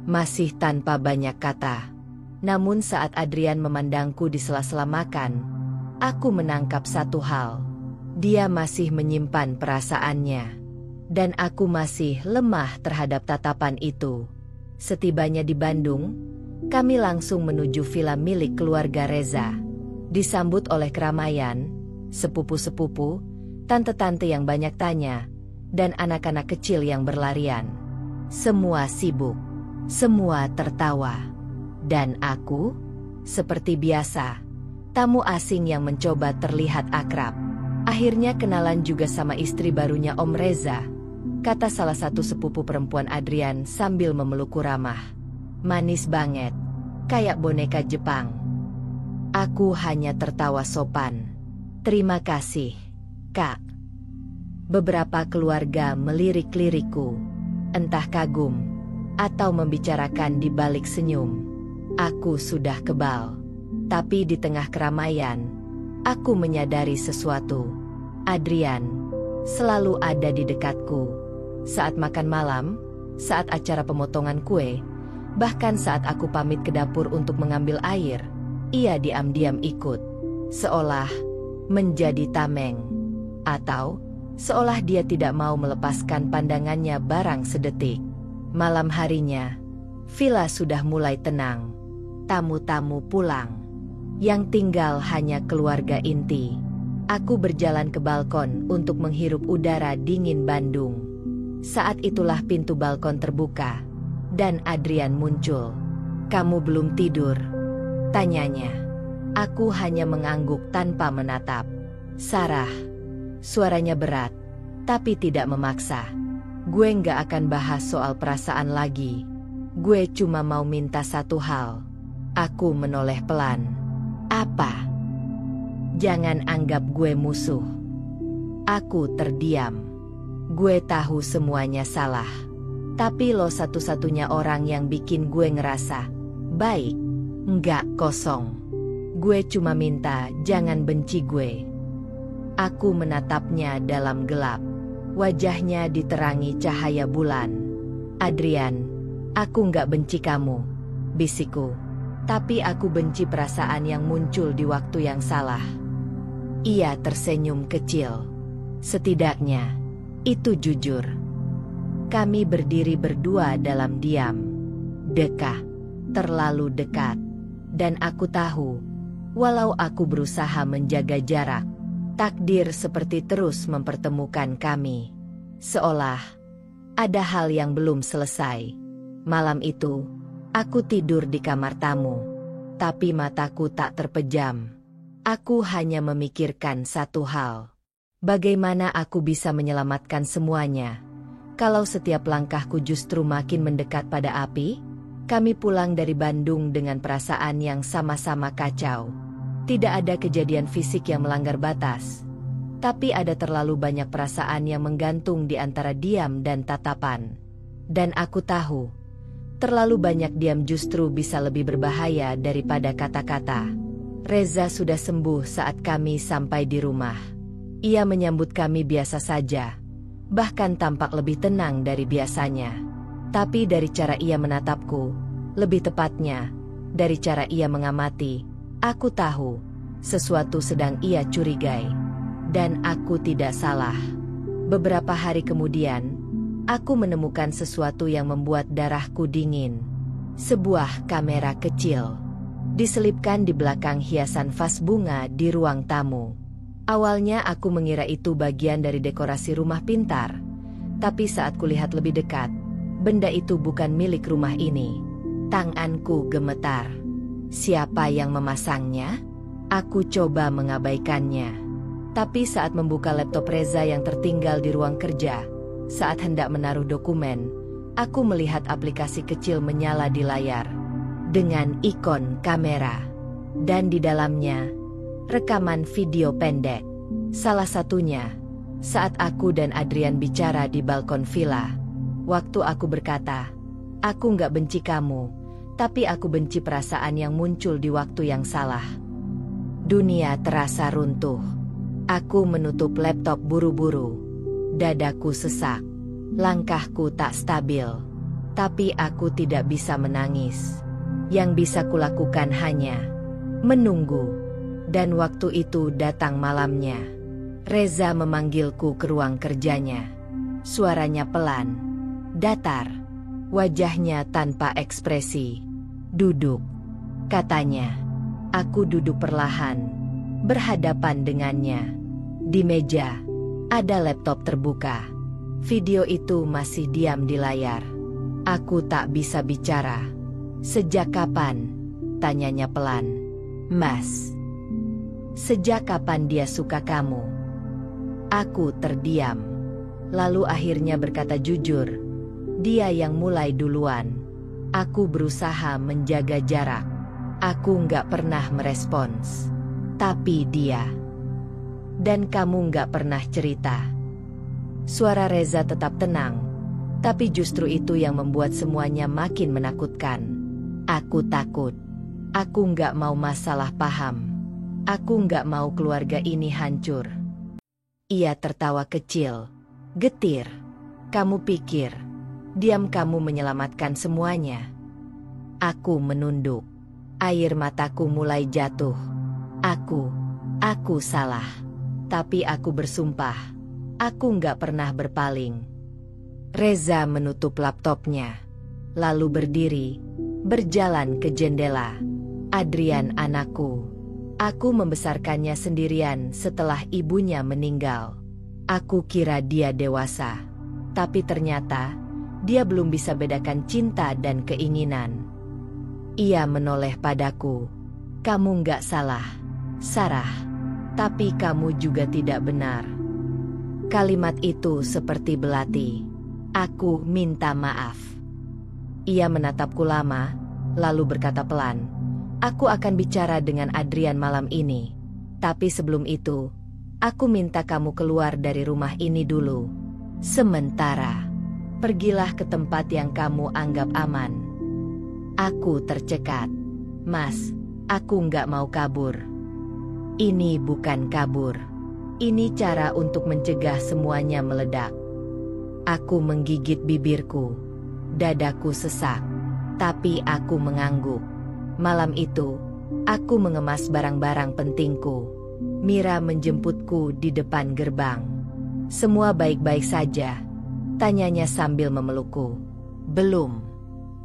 Masih tanpa banyak kata. Namun saat Adrian memandangku di sela-sela makan, aku menangkap satu hal. Dia masih menyimpan perasaannya. Dan aku masih lemah terhadap tatapan itu. Setibanya di Bandung, kami langsung menuju villa milik keluarga Reza. Disambut oleh keramaian, sepupu-sepupu, tante-tante yang banyak tanya, dan anak-anak kecil yang berlarian. Semua sibuk, semua tertawa. Dan aku, seperti biasa, tamu asing yang mencoba terlihat akrab. Akhirnya kenalan juga sama istri barunya Om Reza, kata salah satu sepupu perempuan Adrian sambil memelukku ramah. Manis banget, kayak boneka Jepang. Aku hanya tertawa sopan. Terima kasih, Kak. Beberapa keluarga melirik-lirikku, entah kagum, atau membicarakan di balik senyum. Aku sudah kebal. Tapi di tengah keramaian, aku menyadari sesuatu. Adrian selalu ada di dekatku. Saat makan malam, saat acara pemotongan kue, bahkan saat aku pamit ke dapur untuk mengambil air, ia diam-diam ikut. Seolah menjadi tameng. Atau seolah dia tidak mau melepaskan pandangannya barang sedetik. Malam harinya, villa sudah mulai tenang. Tamu-tamu pulang. Yang tinggal hanya keluarga inti. Aku berjalan ke balkon untuk menghirup udara dingin Bandung. Saat itulah pintu balkon terbuka, dan Adrian muncul. "Kamu belum tidur?" tanyanya. Aku hanya mengangguk tanpa menatap. "Sarah." Suaranya berat, tapi tidak memaksa. "Gue nggak akan bahas soal perasaan lagi. Gue cuma mau minta satu hal." Aku menoleh pelan. "Apa?" "Jangan anggap gue musuh." Aku terdiam. Gue tahu semuanya salah. Tapi lo satu-satunya orang yang bikin gue ngerasa baik. Enggak, kosong. Gue cuma minta jangan benci gue. Aku menatapnya dalam gelap. Wajahnya diterangi cahaya bulan. "Adrian, aku nggak benci kamu," bisikku. "Tapi aku benci perasaan yang muncul di waktu yang salah." Ia tersenyum kecil. Setidaknya itu jujur. Kami berdiri berdua dalam diam. Dekat, terlalu dekat. Dan aku tahu, walau aku berusaha menjaga jarak, takdir seperti terus mempertemukan kami. Seolah ada hal yang belum selesai. Malam itu, aku tidur di kamar tamu. Tapi mataku tak terpejam. Aku hanya memikirkan satu hal. Bagaimana aku bisa menyelamatkan semuanya? Kalau setiap langkahku justru makin mendekat pada api? Kami pulang dari Bandung dengan perasaan yang sama-sama kacau. Tidak ada kejadian fisik yang melanggar batas. Tapi ada terlalu banyak perasaan yang menggantung di antara diam dan tatapan. Dan aku tahu, terlalu banyak diam justru bisa lebih berbahaya daripada kata-kata. Reza sudah sembuh saat kami sampai di rumah. Ia menyambut kami biasa saja, bahkan tampak lebih tenang dari biasanya. Tapi dari cara ia menatapku, lebih tepatnya, dari cara ia mengamati, aku tahu, sesuatu sedang ia curigai. Dan aku tidak salah. Beberapa hari kemudian, aku menemukan sesuatu yang membuat darahku dingin. Sebuah kamera kecil, diselipkan di belakang hiasan vas bunga di ruang tamu. Awalnya aku mengira itu bagian dari dekorasi rumah pintar. Tapi saat kulihat lebih dekat, benda itu bukan milik rumah ini. Tanganku gemetar. Siapa yang memasangnya? Aku coba mengabaikannya. Tapi saat membuka laptop Reza yang tertinggal di ruang kerja, saat hendak menaruh dokumen, aku melihat aplikasi kecil menyala di layar dengan ikon kamera. Dan di dalamnya, rekaman video pendek. Salah satunya, saat aku dan Adrian bicara di balkon villa. Waktu aku berkata, aku nggak benci kamu, tapi aku benci perasaan yang muncul di waktu yang salah. Dunia terasa runtuh. Aku menutup laptop buru-buru. Dadaku sesak. Langkahku tak stabil. Tapi aku tidak bisa menangis. Yang bisa kulakukan hanya menunggu. Dan waktu itu datang malamnya. Reza memanggilku ke ruang kerjanya. Suaranya pelan, datar, wajahnya tanpa ekspresi. Duduk, katanya. Aku duduk perlahan, berhadapan dengannya. Di meja, ada laptop terbuka. Video itu masih diam di layar. Aku tak bisa bicara. Sejak kapan? Tanyanya pelan. Mas. Sejak kapan dia suka kamu? Aku terdiam. Lalu akhirnya berkata jujur. Dia yang mulai duluan. Aku berusaha menjaga jarak. Aku nggak pernah merespons. Tapi dia. Dan kamu nggak pernah cerita. Suara Reza tetap tenang. Tapi justru itu yang membuat semuanya makin menakutkan. Aku takut. Aku nggak mau masalah paham. Aku nggak mau keluarga ini hancur. Ia tertawa kecil. Getir. Kamu pikir diam kamu menyelamatkan semuanya? Aku menunduk. Air mataku mulai jatuh. Aku salah. Tapi aku bersumpah. Aku nggak pernah berpaling. Reza menutup laptopnya. Lalu berdiri. Berjalan ke jendela. Adrian anakku. Aku membesarkannya sendirian setelah ibunya meninggal. Aku kira dia dewasa. Tapi ternyata, dia belum bisa bedakan cinta dan keinginan. Ia menoleh padaku. Kamu nggak salah, Sarah. Tapi kamu juga tidak benar. Kalimat itu seperti belati. Aku minta maaf. Ia menatapku lama, lalu berkata pelan. Aku akan bicara dengan Adrian malam ini. Tapi sebelum itu, aku minta kamu keluar dari rumah ini dulu. Sementara, pergilah ke tempat yang kamu anggap aman. Aku tercekat. Mas, aku nggak mau kabur. Ini bukan kabur. Ini cara untuk mencegah semuanya meledak. Aku menggigit bibirku. Dadaku sesak. Tapi aku mengangguk. Malam itu, aku mengemas barang-barang pentingku. Mira menjemputku di depan gerbang. Semua baik-baik saja? Tanyanya sambil memelukku. Belum.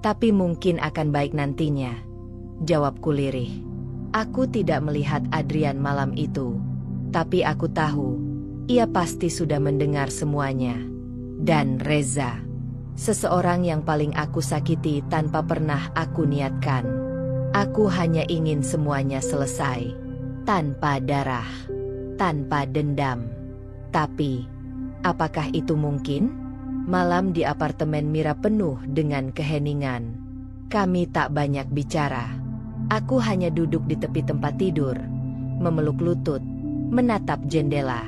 Tapi mungkin akan baik nantinya. Jawabku lirih. Aku tidak melihat Adrian malam itu. Tapi aku tahu, ia pasti sudah mendengar semuanya. Dan Reza. Seseorang yang paling aku sakiti tanpa pernah aku niatkan. Aku hanya ingin semuanya selesai. Tanpa darah. Tanpa dendam. Tapi, apakah itu mungkin? Malam di apartemen Mira penuh dengan keheningan. Kami tak banyak bicara. Aku hanya duduk di tepi tempat tidur, memeluk lutut, menatap jendela.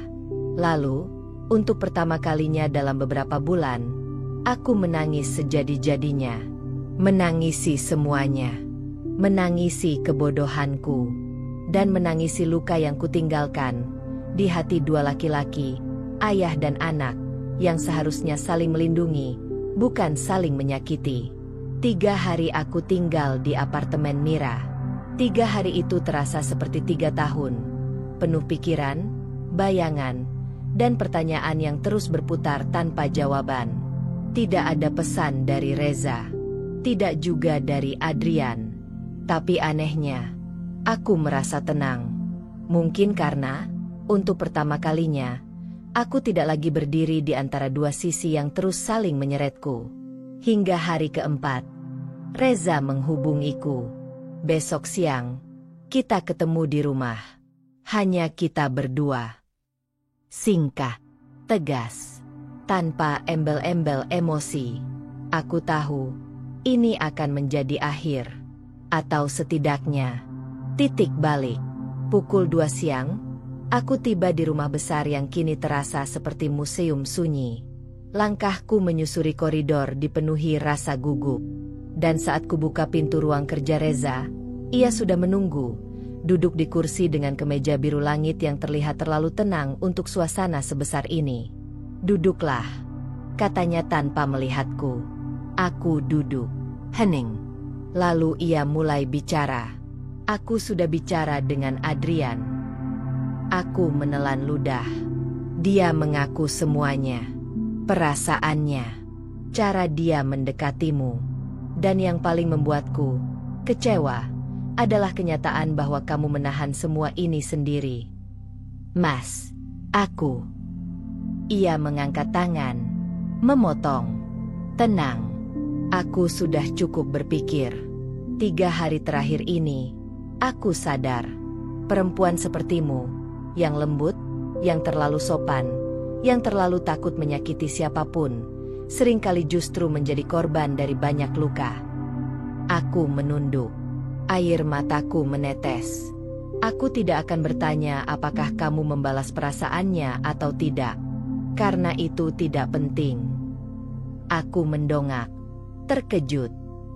Lalu, untuk pertama kalinya dalam beberapa bulan, aku menangis sejadi-jadinya. Menangisi semuanya. Menangisi kebodohanku. Dan menangisi luka yang kutinggalkan di hati dua laki-laki, ayah dan anak, yang seharusnya saling melindungi, bukan saling menyakiti. 3 hari aku tinggal di apartemen Mira. 3 hari itu terasa seperti 3 tahun. Penuh pikiran, bayangan, dan pertanyaan yang terus berputar tanpa jawaban. Tidak ada pesan dari Reza. Tidak juga dari Adrian. Tapi anehnya, aku merasa tenang. Mungkin karena Untuk pertama kalinya, aku tidak lagi berdiri di antara dua sisi yang terus saling menyeretku. Hingga hari keempat, Reza menghubungiku. Besok siang, kita ketemu di rumah. Hanya kita berdua. Singkat, tegas, tanpa embel-embel emosi. Aku tahu, ini akan menjadi akhir. Atau setidaknya, titik balik. Pukul 2 siang, aku tiba di rumah besar yang kini terasa seperti museum sunyi. Langkahku menyusuri koridor dipenuhi rasa gugup. Dan saat kubuka pintu ruang kerja Reza, ia sudah menunggu, duduk di kursi dengan kemeja biru langit yang terlihat terlalu tenang untuk suasana sebesar ini. "Duduklah," katanya tanpa melihatku. Aku duduk, hening. Lalu ia mulai bicara. Aku sudah bicara dengan Adrian. Aku menelan ludah. Dia mengaku semuanya. Perasaannya, cara dia mendekatimu. Dan yang paling membuatku kecewa adalah kenyataan bahwa kamu menahan semua ini sendiri. "Mas, aku..." Ia mengangkat tangan, memotong. "Tenang, aku sudah cukup berpikir. 3 hari terakhir ini, aku sadar, perempuan sepertimu, yang lembut, yang terlalu sopan, yang terlalu takut menyakiti siapapun, seringkali justru menjadi korban dari banyak luka." Aku menunduk. Air mataku menetes. Aku tidak akan bertanya apakah kamu membalas perasaannya atau tidak, karena itu tidak penting. Aku mendongak, terkejut.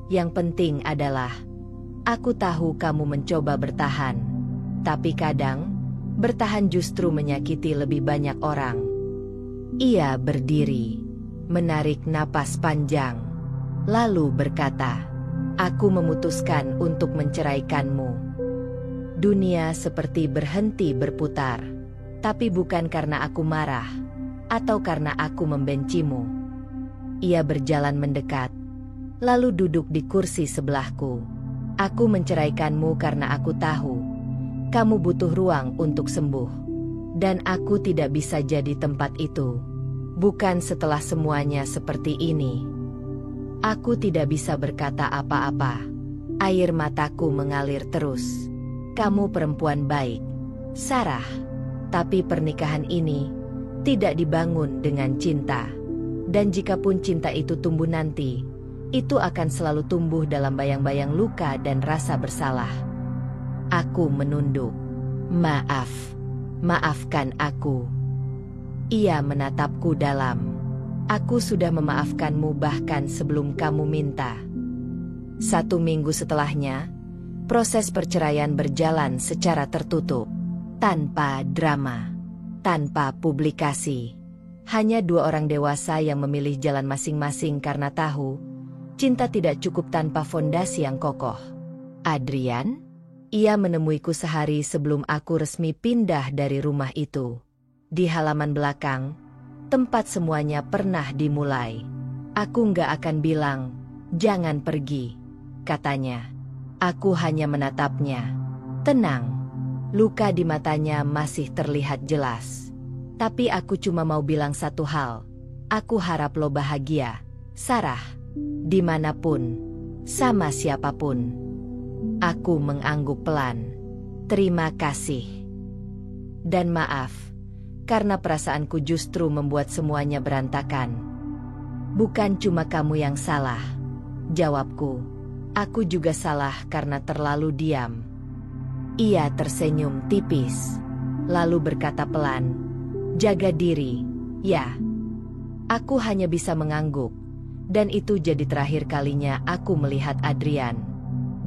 Yang penting adalah, aku tahu kamu mencoba bertahan, tapi kadang, bertahan justru menyakiti lebih banyak orang. Ia berdiri, menarik napas panjang, lalu berkata, "Aku memutuskan untuk menceraikanmu." Dunia seperti berhenti berputar, tapi bukan karena aku marah, atau karena aku membencimu. Ia berjalan mendekat, lalu duduk di kursi sebelahku. "Aku menceraikanmu karena aku tahu, kamu butuh ruang untuk sembuh. Dan aku tidak bisa jadi tempat itu. Bukan setelah semuanya seperti ini." Aku tidak bisa berkata apa-apa. Air mataku mengalir terus. "Kamu perempuan baik, Sarah. Tapi pernikahan ini tidak dibangun dengan cinta. Dan jikapun cinta itu tumbuh nanti, itu akan selalu tumbuh dalam bayang-bayang luka dan rasa bersalah." Aku menunduk. "Maaf. Maafkan aku." Ia menatapku dalam. "Aku sudah memaafkanmu bahkan sebelum kamu minta." 1 minggu setelahnya, proses perceraian berjalan secara tertutup. Tanpa drama, tanpa publikasi. Hanya 2 orang dewasa yang memilih jalan masing-masing karena tahu, cinta tidak cukup tanpa fondasi yang kokoh. Adrian? Ia menemuiku sehari sebelum aku resmi pindah dari rumah itu. Di halaman belakang, tempat semuanya pernah dimulai. "Aku nggak akan bilang, jangan pergi," katanya. Aku hanya menatapnya. Tenang. Luka di matanya masih terlihat jelas. "Tapi aku cuma mau bilang satu hal. Aku harap lo bahagia, Sarah. Dimanapun, sama siapapun." Aku mengangguk pelan. "Terima kasih. Dan maaf, karena perasaanku justru membuat semuanya berantakan." "Bukan cuma kamu yang salah," jawabku. "Aku juga salah karena terlalu diam." Ia tersenyum tipis, lalu berkata pelan, "Jaga diri, ya." Aku hanya bisa mengangguk, dan itu jadi terakhir kalinya aku melihat Adrian.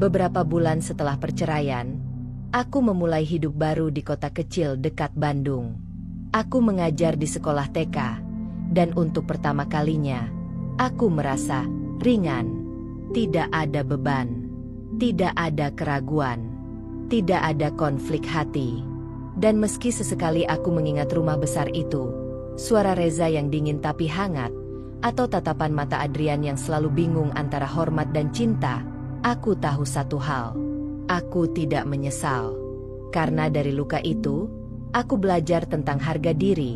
Beberapa bulan setelah perceraian, aku memulai hidup baru di kota kecil dekat Bandung. Aku mengajar di sekolah TK, dan untuk pertama kalinya, aku merasa ringan. Tidak ada beban, tidak ada keraguan, tidak ada konflik hati. Dan meski sesekali aku mengingat rumah besar itu, suara Reza yang dingin tapi hangat, atau tatapan mata Adrian yang selalu bingung antara hormat dan cinta, aku tahu satu hal. Aku tidak menyesal. Karena dari luka itu, Aku belajar tentang harga diri,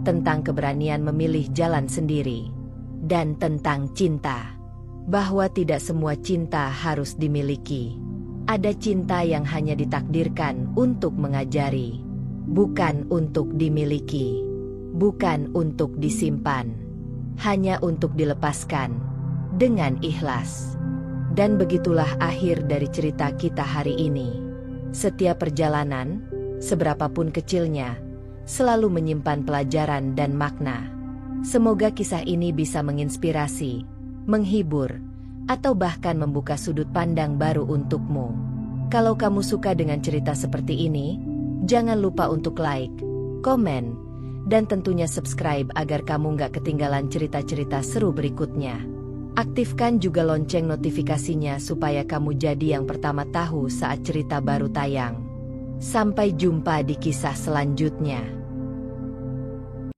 tentang keberanian memilih jalan sendiri, dan tentang cinta. Bahwa tidak semua cinta harus dimiliki. Ada cinta yang hanya ditakdirkan untuk mengajari, bukan untuk dimiliki, bukan untuk disimpan, hanya untuk dilepaskan dengan ikhlas. Dan begitulah akhir dari cerita kita hari ini. Setiap perjalanan, seberapapun kecilnya, selalu menyimpan pelajaran dan makna. Semoga kisah ini bisa menginspirasi, menghibur, atau bahkan membuka sudut pandang baru untukmu. Kalau kamu suka dengan cerita seperti ini, jangan lupa untuk like, komen, dan tentunya subscribe agar kamu nggak ketinggalan cerita-cerita seru berikutnya. Aktifkan juga lonceng notifikasinya supaya kamu jadi yang pertama tahu saat cerita baru tayang. Sampai jumpa di kisah selanjutnya.